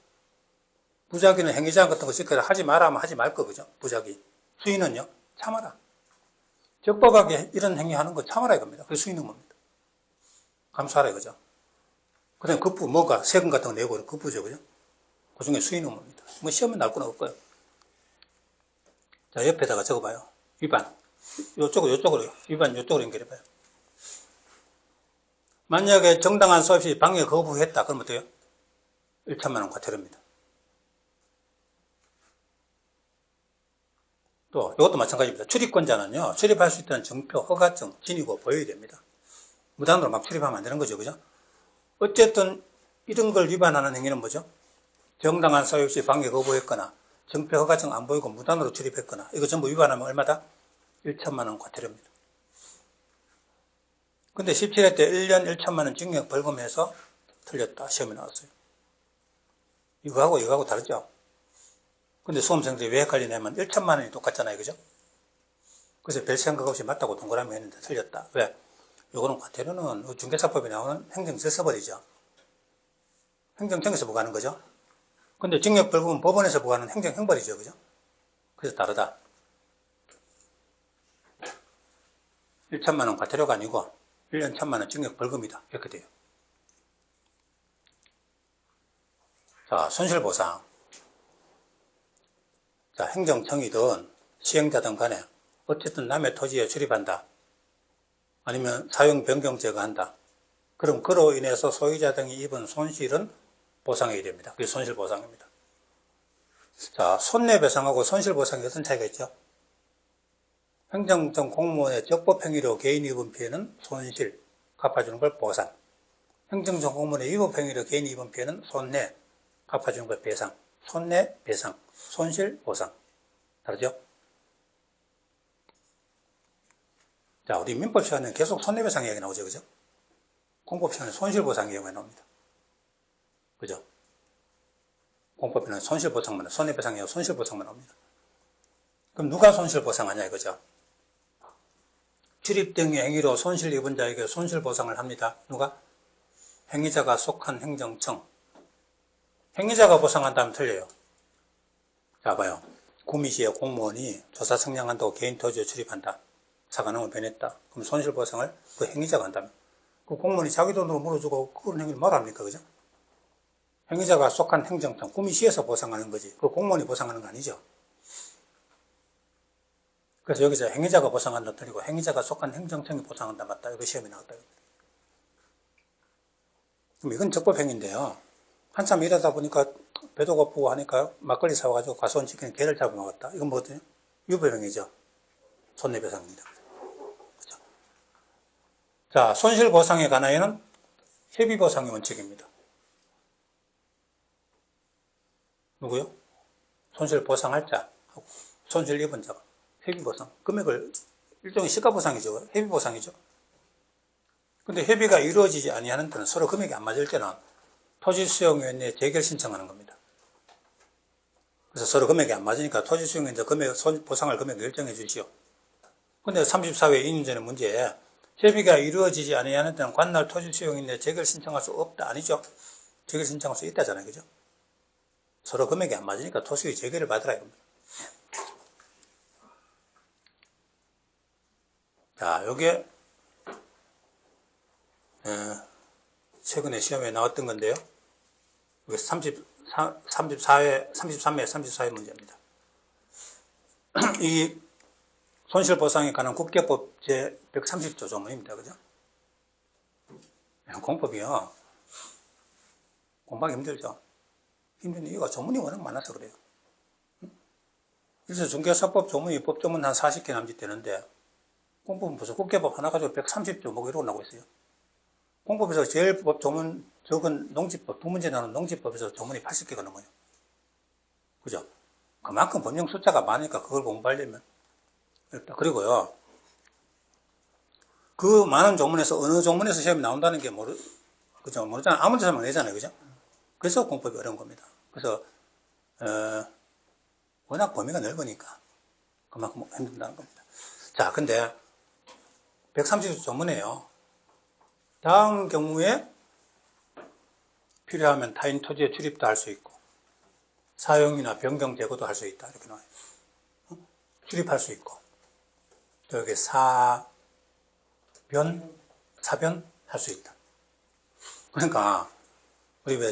부자기는 행위장 같은 거 시켜서 하지 마라 하면 하지 말 거, 그죠? 부자기. 수인은요? 참아라. 적법하게 이런 행위하는 거 참아라 이겁니다. 그게 수인 의무입니다. 감수하라 이거죠. 그 다음에 급부, 뭔가 세금 같은 거 내고 급부죠, 그죠? 그 중에 수인 의무입니다. 뭐 시험에 날 건 없고요. 자, 옆에다가 적어봐요. 위반. 요쪽으로, 위반 요쪽으로 연결해봐요. 만약에 정당한 소유 없이 방해 거부했다. 그러면 어때요? 1천만 원 과태료입니다. 또, 이것도 마찬가지입니다. 출입권자는요, 출입할 수 있다는 증표, 허가증, 지니고 보여야 됩니다. 무단으로 막 출입하면 안 되는 거죠, 그죠? 어쨌든, 이런 걸 위반하는 행위는 뭐죠? 정당한 소유 없이 방해 거부했거나, 증표, 허가증 안 보이고 무단으로 출입했거나, 이거 전부 위반하면 얼마다? 1천만 원 과태료입니다. 근데 17회 때 1년 1천만 원 징역 벌금해서 틀렸다. 시험에 나왔어요. 이거하고 다르죠? 근데 수험생들이 왜 헷갈리냐면 1천만 원이 똑같잖아요. 그죠? 그래서 별 생각 없이 맞다고 동그라미 했는데 틀렸다. 왜? 요거는 과태료는 중개사법에 나오는 행정질서벌이죠. 행정청에서 부과하는 거죠. 근데 징역벌금은 법원에서 부과하는 행정형벌이죠. 그죠? 그래서 다르다. 1천만 원 과태료가 아니고 1년 1천만 원 징역벌금이다. 이렇게 돼요. 자, 손실보상. 자, 행정청이든 시행자든 간에 어쨌든 남의 토지에 출입한다. 아니면 사용 변경 제거한다. 그럼 그로 인해서 소유자 등이 입은 손실은 보상해야 됩니다. 그게 손실보상입니다. 자, 손해배상하고 손실보상이 어떤 차이가 있죠? 행정청 공무원의 적법행위로 개인이 입은 피해는 손실, 갚아주는 걸 보상. 행정청 공무원의 위법행위로 개인이 입은 피해는 손해, 갚아주는 걸 배상. 손해, 배상, 손실, 보상. 다르죠? 자, 우리 민법 시간에 계속 손해배상 이야기 나오죠, 그죠? 공법 시간에 손실보상 이야기가 나옵니다. 그죠? 공법에는 손실보상만, 손해배상이고 손실보상만 나옵니다. 그럼 누가 손실보상하냐 이거죠? 출입 등의 행위로 손실 입은 자에게 손실보상을 합니다. 누가? 행위자가 속한 행정청. 행위자가 보상한다면 틀려요. 자, 봐요. 구미시의 공무원이 조사 측량한다고 개인 토지에 출입한다. 사과능을 변했다. 그럼 손실보상을 그 행위자가 한다면. 그 공무원이 자기 돈으로 물어주고 그런 행위를 말합니까? 그죠? 행위자가 속한 행정청, 구미시에서 보상하는 거지. 그 공무원이 보상하는 거 아니죠. 그래서 여기서 행위자가 보상한다 틀리고 행위자가 속한 행정청이 보상한다 맞다. 이거 시험에 나왔다. 그럼 이건 적법행위인데요. 한참 일하다 보니까 배도 고프고 하니까 막걸리 사와가지고 과수원 치킨에 개를 잡아먹었다. 이건 뭐거든요? 유배행위죠. 손해배상입니다. 그렇죠? 자, 손실보상에 관하여는 협의보상의 원칙입니다. 누구요? 손실보상할 자, 손실 입은 자가 협의보상, 금액을 일종의 시가보상이죠. 협의보상이죠. 근데 협의가 이루어지지 아니하는 때는 서로 금액이 안 맞을 때는 토지수용위원회에 재결 신청하는 겁니다. 그래서 서로 금액이 안 맞으니까 토지수용위원회 보상할 금액을 결정해 주시오. 근데 34회 2년 전의 문제에 협의가 이루어지지 아니하는 때는 관할 토지수용위원회에 재결 신청할 수 없다. 아니죠? 재결 신청할 수 있다잖아요. 그죠? 서로 금액이 안 맞으니까 토수의 재결을 받으라 이겁니다. 자, 요게 최근에 시험에 나왔던 건데요. 이게 33회, 34회 문제입니다. 이 손실보상에 관한 국계법 제130조 조문입니다. 그죠? 공법이요. 공부하기 힘들죠. 힘든 이유가 조문이 워낙 많아서 그래요. 그래서 중개사법 조문이 법조문 한 40개 남짓 되는데 공법은 무슨 국계법 하나 가지고 130조 뭐 이러고 나오고 있어요. 공법에서 제일 법 조문 적은 농지법, 두 문제 나오는 농지법에서 조문이 80개가 넘어요. 그죠? 그만큼 법령 숫자가 많으니까 그걸 공부하려면 어렵다. 그리고요, 그 많은 조문에서 어느 조문에서 시험이 나온다는 게 그죠? 모르잖아요. 아무 데서만 내잖아요. 그죠? 그래서 공법이 어려운 겁니다. 그래서, 워낙 범위가 넓으니까 그만큼 힘든다는 겁니다. 자, 근데 130조 조문에요. 다음 경우에 필요하면 타인 토지에 출입도 할 수 있고 사용이나 변경 제거도 할 수 있다 이렇게 나와요. 출입할 수 있고 또 여기 사변 할 수 있다. 그러니까 우리 왜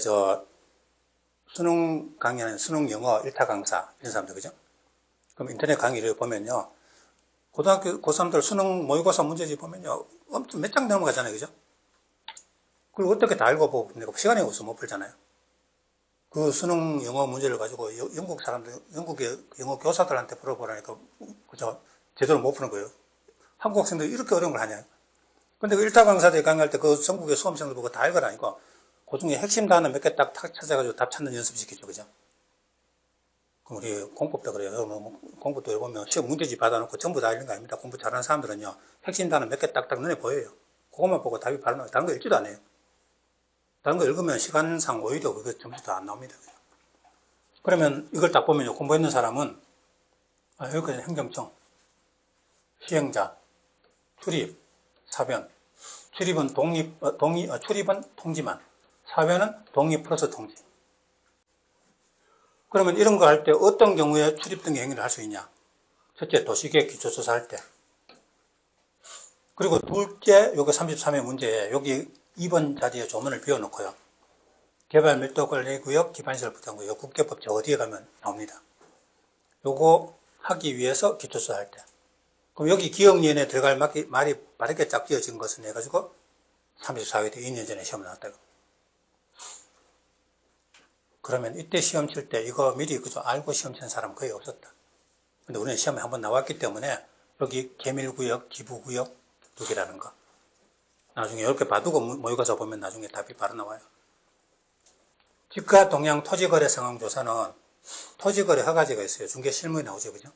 수능 강의하는 수능 영어 1타 강사 이런 사람들 그죠? 그럼 인터넷 강의를 보면요. 고등학교 고3들 수능 모의고사 문제집 보면요. 엄청 몇 장 넘어가잖아요. 그죠? 그걸 어떻게 다 읽어보고 시간이 없어 못 풀잖아요. 그 수능 영어 문제를 가지고 영국 사람들, 영국의 영어 교사들한테 풀어보라니까, 그죠? 제대로 못 푸는 거예요. 한국 학생들이 이렇게 어려운 걸 하냐. 근데 그 1타 강사들이 강의할 때 그 전국의 수험생들 보고 다 읽으라니까, 그 중에 핵심 단어 몇 개 딱 찾아가지고 답 찾는 연습시키죠. 그죠? 그럼 우리 공법도 그래요. 공법도 해보면 시험 문제집 받아놓고 전부 다 읽는 거 아닙니다. 공부 잘하는 사람들은요, 핵심 단어 몇 개 딱딱 눈에 보여요. 그것만 보고 답이 바로 나와요. 다른 거 읽지도 않아요. 다른 거 읽으면 시간상 오히려 그게 점수도 안 나옵니다. 그러면 이걸 딱 보면요. 공부했는 사람은, 여기까지 행정청, 시행자, 출입, 사변. 출입은 출입은 통지만, 사회는 동의 플러스 통지. 그러면 이런 거 할 때 어떤 경우에 출입 등기 행위를 할 수 있냐? 첫째, 도시계획 기초조사 할 때. 그리고 둘째, 요거 33회 문제에 여기 2번 자리에 조문을 비워놓고요. 개발 밀도 관리 구역, 기반시설 부담구역, 국계법 저 어디에 가면 나옵니다. 요거 하기 위해서 기초조사 할 때. 그럼 여기 기억위원회에 들어갈 말이 바르게 짝 지어진 것은 해가지고 34회 때 2년 전에 시험 나왔다. 그러면 이때 시험 칠 때 이거 미리 그저 알고 시험 치는 사람 거의 없었다. 근데 우리는 시험에 한번 나왔기 때문에 여기 계밀구역, 기부구역 두 개라는 거. 나중에 이렇게 봐두고 모의고사 보면 나중에 답이 바로 나와요. 집가 동향 토지거래 상황조사는 토지거래 허가제가 있어요. 중개 실무에 나오죠. 그죠?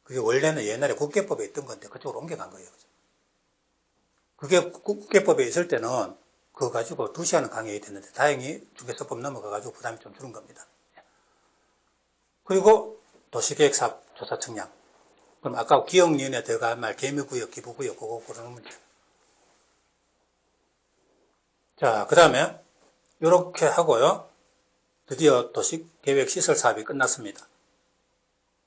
그게 원래는 옛날에 국계법에 있던 건데 그쪽으로 옮겨간 거예요. 그죠? 그게 국계법에 있을 때는 그거 가지고 2시간은 강의가 됐는데 다행히 중개사법 넘어가가지고 부담이 좀 줄은 겁니다. 그리고 도시계획사업 조사 측량. 그럼 아까 기억위원회에 들어갈 말 계밀구역, 기부구역 그거 고르는 문제. 자, 그 다음에 이렇게 하고요. 드디어 도시계획시설 사업이 끝났습니다.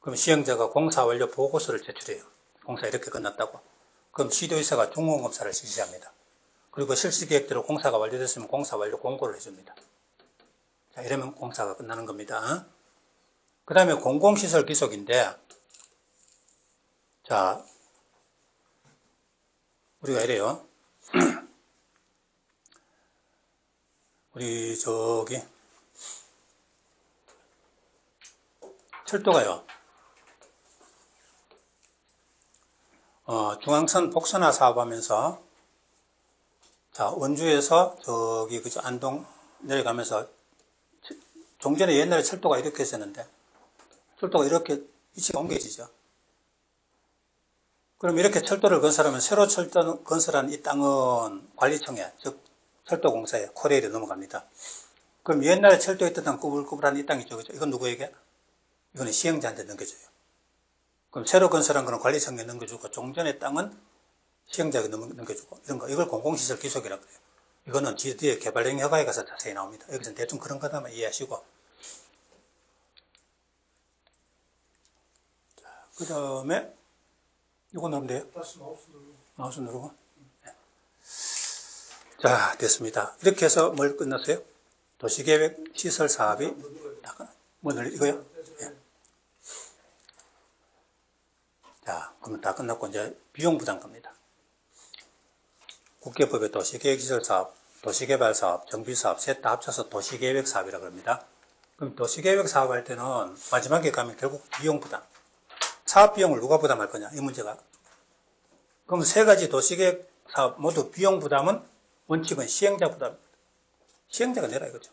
그럼 시행자가 공사 완료 보고서를 제출해요. 공사 이렇게 끝났다고. 그럼 시도의사가 중공검사를 실시합니다. 그리고 실시계획대로 공사가 완료됐으면 공사 완료 공고를 해줍니다. 자, 이러면 공사가 끝나는 겁니다. 그 다음에 공공시설 기속인데, 자, 우리가 이래요. 우리 저기 철도가요. 중앙선 복선화 사업하면서 자, 원주에서 저기 그저 안동 내려가면서 종전에 옛날에 철도가 이렇게 했었는데 철도가 이렇게 위치가 옮겨지죠. 그럼 이렇게 철도를 건설하면 새로 철도 건설한 이 땅은 관리청에 즉 철도공사에 코레일에 넘어갑니다. 그럼 옛날에 철도에 있던 꾸불꾸불한 이 땅이죠. 그죠? 이건 누구에게? 이거는 시행자한테 넘겨줘요. 그럼 새로 건설한 거는 관리청에 넘겨주고 종전의 땅은 시행자에게 넘겨주고 이런 거 이걸 공공시설 기속이라고 그래요. 이거는 뒤에 개발행 허가에 가서 자세히 나옵니다. 여기서는 대충 그런 거다만 이해하시고 자, 그 다음에 이거 누르면 돼요? 다시 마우스 누르고. 마우스 누르고 네. 자, 됐습니다. 이렇게 해서 뭘 끝났어요? 도시계획 시설 사업이 뭐 이거요? 네. 자, 그러면 다 끝났고 이제 비용 부담 겁니다. 국계법의 도시계획시설사업, 도시개발사업, 정비사업 셋 다 합쳐서 도시계획사업이라고 합니다. 그럼 도시계획사업 할 때는 마지막에 가면 결국 비용 부담. 사업 비용을 누가 부담할 거냐 이 문제가. 그럼 세 가지 도시계획사업 모두 비용 부담은 원칙은 시행자 부담. 시행자가 내라 이거죠.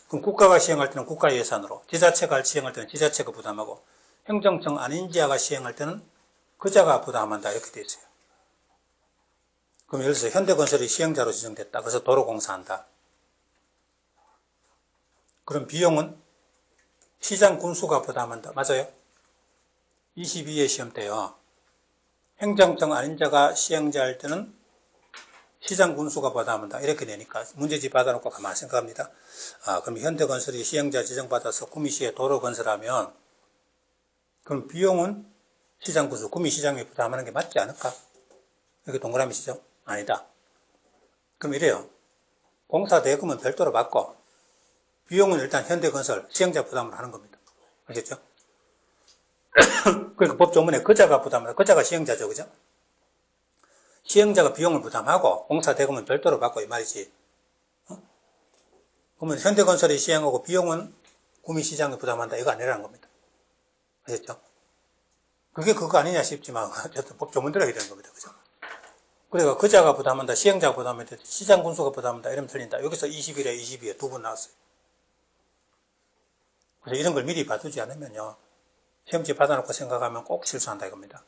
그럼 국가가 시행할 때는 국가 예산으로, 지자체가 시행할 때는 지자체가 부담하고 행정청 아닌 지자가 시행할 때는 그자가 부담한다 이렇게 돼 있어요. 그럼 예를 들어서 현대건설이 시행자로 지정됐다. 그래서 도로공사한다. 그럼 비용은 시장 군수가 부담한다. 맞아요? 22회 시험 때요. 행정청 아닌 자가 시행자일 때는 시장 군수가 부담한다. 이렇게 되니까 문제집 받아놓고 가만히 생각합니다. 그럼 현대건설이 시행자 지정받아서 구미시에 도로 건설하면 그럼 비용은 시장 군수, 구미시장이 부담하는 게 맞지 않을까? 여기 동그라미시죠? 아니다. 그럼 이래요. 공사 대금은 별도로 받고 비용은 일단 현대건설 시행자 부담을 하는 겁니다. 아시겠죠? 그러니까 법조문에 그자가 부담을, 그자가 시행자죠. 그죠? 시행자가 비용을 부담하고 공사 대금은 별도로 받고 이 말이지. 그러면 현대건설이 시행하고 비용은 구미시장이 부담한다. 이거 아니라는 겁니다. 아셨죠? 그게 그거 아니냐 싶지만 어쨌든 법조문대로 해야 되는 겁니다. 그죠? 그러니까 그자가 부담한다, 시행자가 부담한다, 시장 군수가 부담한다 이러면 틀린다. 여기서 21에 22에 두 번 나왔어요. 그래서 이런 걸 미리 봐두지 않으면요. 시험지 받아놓고 생각하면 꼭 실수한다 이겁니다.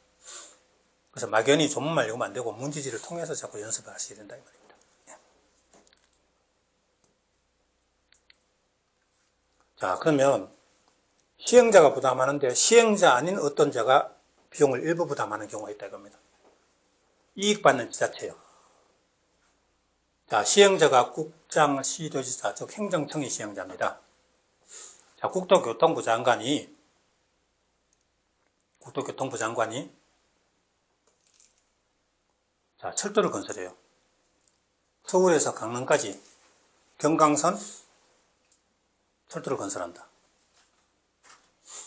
그래서 막연히 조문만 읽으면 안 되고 문제지를 통해서 자꾸 연습을 하셔야 된다 이 말입니다. 예. 자, 그러면 시행자가 부담하는데 시행자 아닌 어떤 자가 비용을 일부 부담하는 경우가 있다 이겁니다. 이익받는 지자체요. 자, 시행자가 국장, 시도지사, 즉 행정청이 시행자입니다. 자, 국토교통부 장관이 자, 철도를 건설해요. 서울에서 강릉까지 경강선 철도를 건설한다.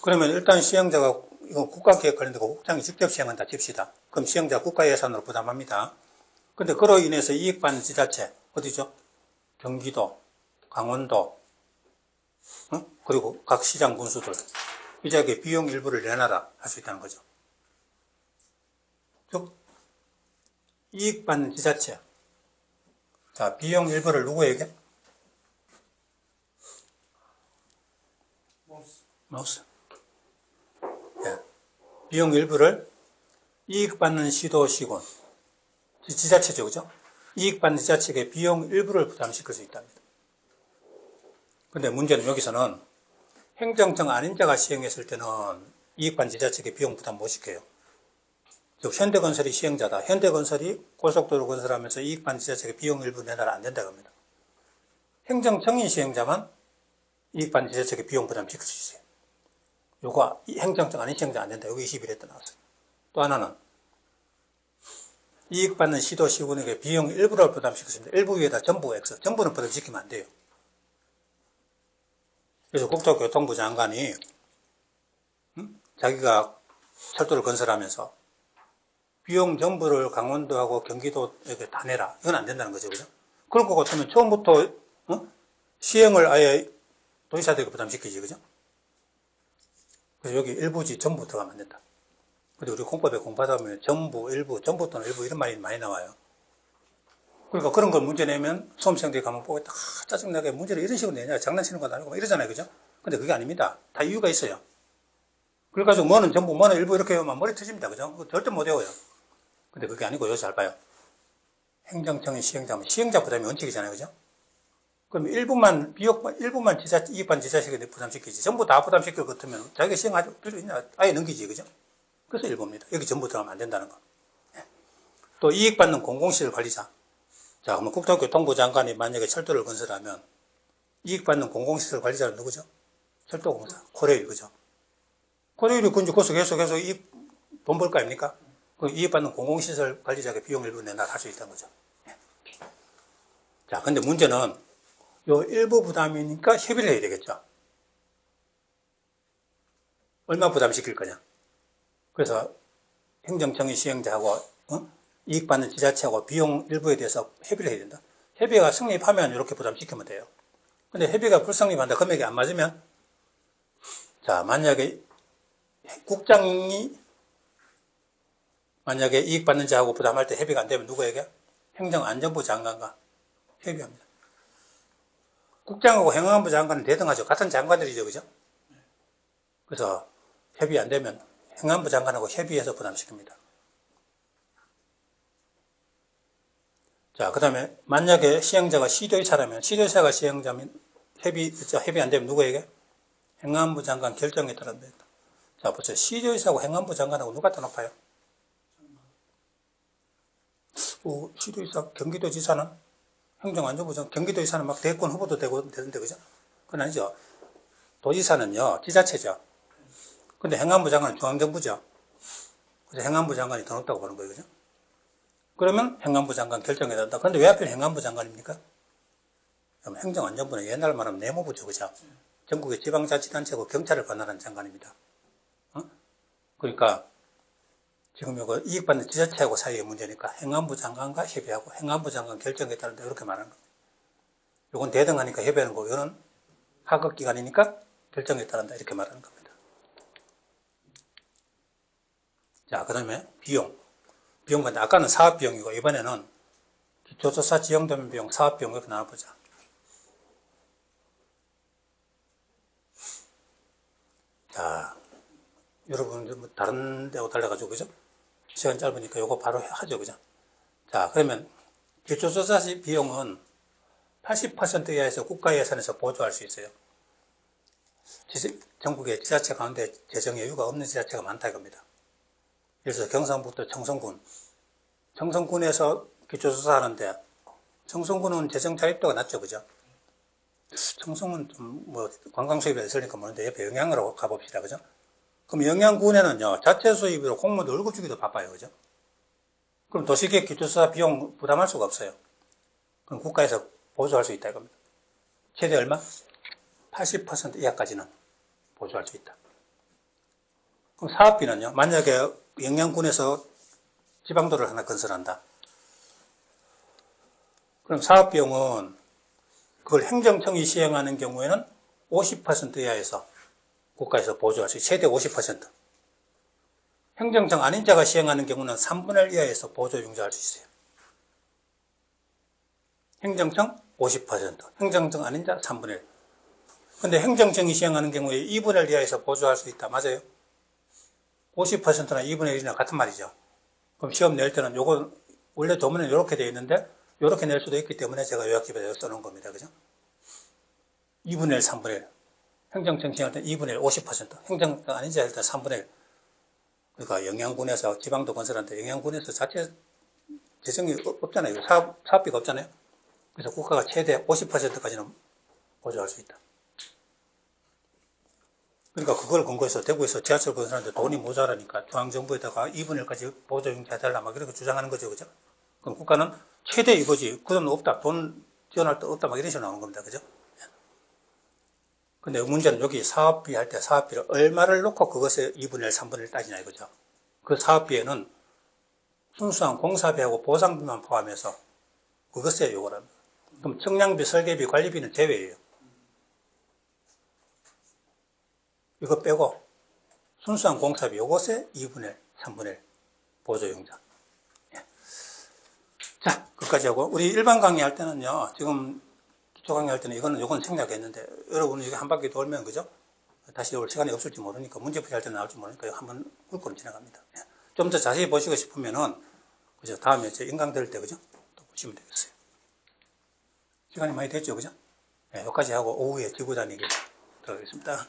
그러면 일단 시행자가 이건 국가기획 관련된 거 국장이 직접 시행한다 칩시다. 그럼 시행자 국가 예산으로 부담합니다. 근데 그로 인해서 이익받는 지자체 어디죠? 경기도, 강원도, 그리고 각 시장 군수들 이 지역에 비용 일부를 내놔라 할 수 있다는 거죠. 즉 이익받는 지자체, 자 비용 일부를 누구에게? 마우스. 예. 비용 일부를 이익받는 시도, 시군, 지자체죠, 그죠? 이익받는 지자체에게 비용 일부를 부담시킬 수 있답니다. 근데 문제는 여기서는 행정청 아닌 자가 시행했을 때는 이익받는 지자체에게 비용 부담 못 시켜요. 즉 현대건설이 시행자다. 현대건설이 고속도로 건설하면서 이익받는 지자체에게 비용 일부 내놔라 안 된다고 합니다. 행정청이 시행자만 이익받는 지자체에게 비용 부담 시킬 수 있어요. 요거 행정청 아닌 시행자 안 된다. 여기 21회 때 나왔어요. 또 하나는 이익받는 시도, 시군에게 비용 일부를 부담시켰습니다. 일부 위에다 전부 X, 전부는 부담시키면 안 돼요. 그래서 국토교통부 장관이 자기가 철도를 건설하면서 비용 전부를 강원도하고 경기도에게 다 내라. 이건 안 된다는 거죠. 그죠? 그럴 것 같으면 처음부터 시행을 아예 도지사들에게 부담시키지. 그죠? 그래서 여기 일부지 전부 들어가면 안 된다. 근데 우리 공법에 공부하다 보면 전부, 일부, 전부 또는 일부 이런 말이 많이 나와요. 그러니까 그런 걸 문제 내면 수험생들이 가면 보고 짜증나게 문제를 이런 식으로 내냐 장난치는 건 아니고 이러잖아요. 그죠? 근데 그게 아닙니다. 다 이유가 있어요. 그래가지고 뭐는 전부, 뭐는 일부 이렇게 하면 머리 터집니다. 그죠? 절대 못 외워요. 근데 그게 아니고 여기서 잘 봐요. 행정청이 시행자면 시행자 부담이 원칙이잖아요. 그죠? 그럼 일부만 이익받는 지자체에게 부담시키지. 전부 다 부담시킬 것 같으면 자기가 시행할 필요 있냐? 아예 넘기지. 그죠? 그래서 일부입니다. 여기 전부 들어가면 안 된다는 거. 또 이익받는 공공시설 관리자. 자, 그러면 국토교통부 장관이 만약에 철도를 건설하면 이익받는 공공시설 관리자는 누구죠? 철도공사. 고려일. 그죠? 고려일이 계속 돈 벌 거 아닙니까? 그 이익받는 공공시설 관리자에게 비용 일부 내놔 할 수 있다는 거죠. 자, 근데 문제는 요 일부 부담이니까 협의를 해야 되겠죠. 얼마 부담시킬 거냐. 그래서 행정청이 시행자하고 이익받는 지자체하고 비용 일부에 대해서 협의를 해야 된다. 협의가 성립하면 이렇게 부담시키면 돼요. 근데 협의가 불성립한다. 금액이 안 맞으면 자, 만약에 국장이 만약에 이익받는 자하고 부담할 때 협의가 안 되면 누구에게? 행정안전부 장관과 협의합니다. 국장하고 행안부 장관은 대등하죠. 같은 장관들이죠. 그죠? 그래서 협의 안 되면 행안부 장관하고 협의해서 부담시킵니다. 자, 그 다음에 만약에 시행자가 시도의사라면 시도의사가 시행자면 협의 안 되면 누구에게? 행안부 장관 결정에 따라 된다. 자, 보세요. 시도의사하고 행안부 장관하고 누가 더 높아요? 시도의사, 경기도지사는 행정안전부 장, 경기도지사는 막 대권 후보도 되던데, 그죠? 그건 아니죠. 도지사는요, 지자체죠. 근데 행안부 장관은 중앙정부죠. 그래서 행안부 장관이 더 높다고 보는 거예요, 그죠? 그러면 행안부 장관 결정에 따른다. 근데 왜 하필 행안부 장관입니까? 그럼 행정안전부는 옛날 말하면 내무부죠, 그죠? 전국의 지방자치단체고 경찰을 관할하는 장관입니다. 그러니까 지금 이거 이익받는 지자체하고 사이의 문제니까 행안부 장관과 협의하고 행안부 장관 결정에 따른다 이렇게 말하는 겁니다. 이건 대등하니까 협의하는 거고 이거는 하급기관이니까 결정에 따른다 이렇게 말하는 겁니다. 자, 그 다음에 비용 건데 아까는 사업비용이고 이번에는 기초조사 지형도면 비용, 사업비용 이렇게 나눠보자. 자, 여러분 다른 데하고 달라가지고 그죠? 시간 짧으니까 요거 바로 하죠, 그죠? 자, 그러면 기초조사 비용은 80% 이하에서 국가 예산에서 보조할 수 있어요. 전국의 지자체 가운데 재정 여유가 없는 지자체가 많다 이겁니다. 그래서 경상북도 청송군에서 기초조사 하는데 청송군은 재정 자립도가 낮죠, 그죠? 청송은 좀 뭐 관광 수입이 있으니까 모르는데 옆에 영양으로 가봅시다, 그죠? 그럼 영양군에는요, 자체 수입으로 공무원들 월급 주기도 바빠요, 그죠? 그럼 도시계획 기초수사 비용 부담할 수가 없어요. 그럼 국가에서 보조할 수 있다 이겁니다. 최대 얼마? 80% 이하까지는 보조할 수 있다. 그럼 사업비는요? 만약에 영양군에서 지방도를 하나 건설한다. 그럼 사업비용은 그걸 행정청이 시행하는 경우에는 50% 이하에서 국가에서 보조할 수 있어요. 최대 50%. 행정청 아닌 자가 시행하는 경우는 3분의 1 이하에서 보조 융자할 수 있어요. 행정청 50%, 행정청 아닌 자 3분의 1. 근데 행정청이 시행하는 경우에 2분의 1 이하에서 보조할 수 있다. 맞아요? 50%나 2분의 1이나 같은 말이죠. 그럼 시험 낼 때는 요건 원래 도면은 이렇게 되어 있는데 이렇게 낼 수도 있기 때문에 제가 요약집에 써놓은 겁니다. 그죠? 2분의 1, 3분의 1. 행정청 시행할 때 2분의 1, 50%. 행정청 아닌 자 일단 3분의 1. 그러니까 영양군에서 지방도 건설하는데 영양군에서 자체 재정이 없잖아요. 사업비가 없잖아요. 그래서 국가가 최대 50%까지는 보조할 수 있다. 그러니까 그걸 근거해서 대구에서 지하철 건설하는데 돈이 모자라니까 중앙정부에다가 2분의 1까지 보조 융자해달라 막 이렇게 주장하는 거죠. 그죠? 그럼 국가는 최대 이거지. 그 돈 없다. 돈 지원할 때 없다. 막 이런 식으로 나오는 겁니다. 그죠? 근데 문제는 여기 사업비 할 때 사업비를 얼마를 놓고 그것에 2분의 1, 3분의 1 따지냐 이거죠. 그 사업비에는 순수한 공사비하고 보상비만 포함해서 그것에 요구를 합니다. 그럼 측량비, 설계비, 관리비는 제외예요. 이거 빼고 순수한 공사비 요것에 2분의 1, 3분의 1 보조용자. 예. 자, 끝까지 하고 우리 일반 강의할 때는요. 지금 기초 강의할 때는 요건 생략했는데 여러분은 이게 한 바퀴 돌면 그죠? 다시 올 시간이 없을지 모르니까 문제풀이 할 때 나올지 모르니까 한번 훑고는 지나갑니다. 예. 좀 더 자세히 보시고 싶으면은 그죠? 다음에 제 인강 될 때 그죠? 또 보시면 되겠어요. 시간이 많이 됐죠, 그죠? 네, 여기까지 하고 오후에 지구 다니기 들어가겠습니다.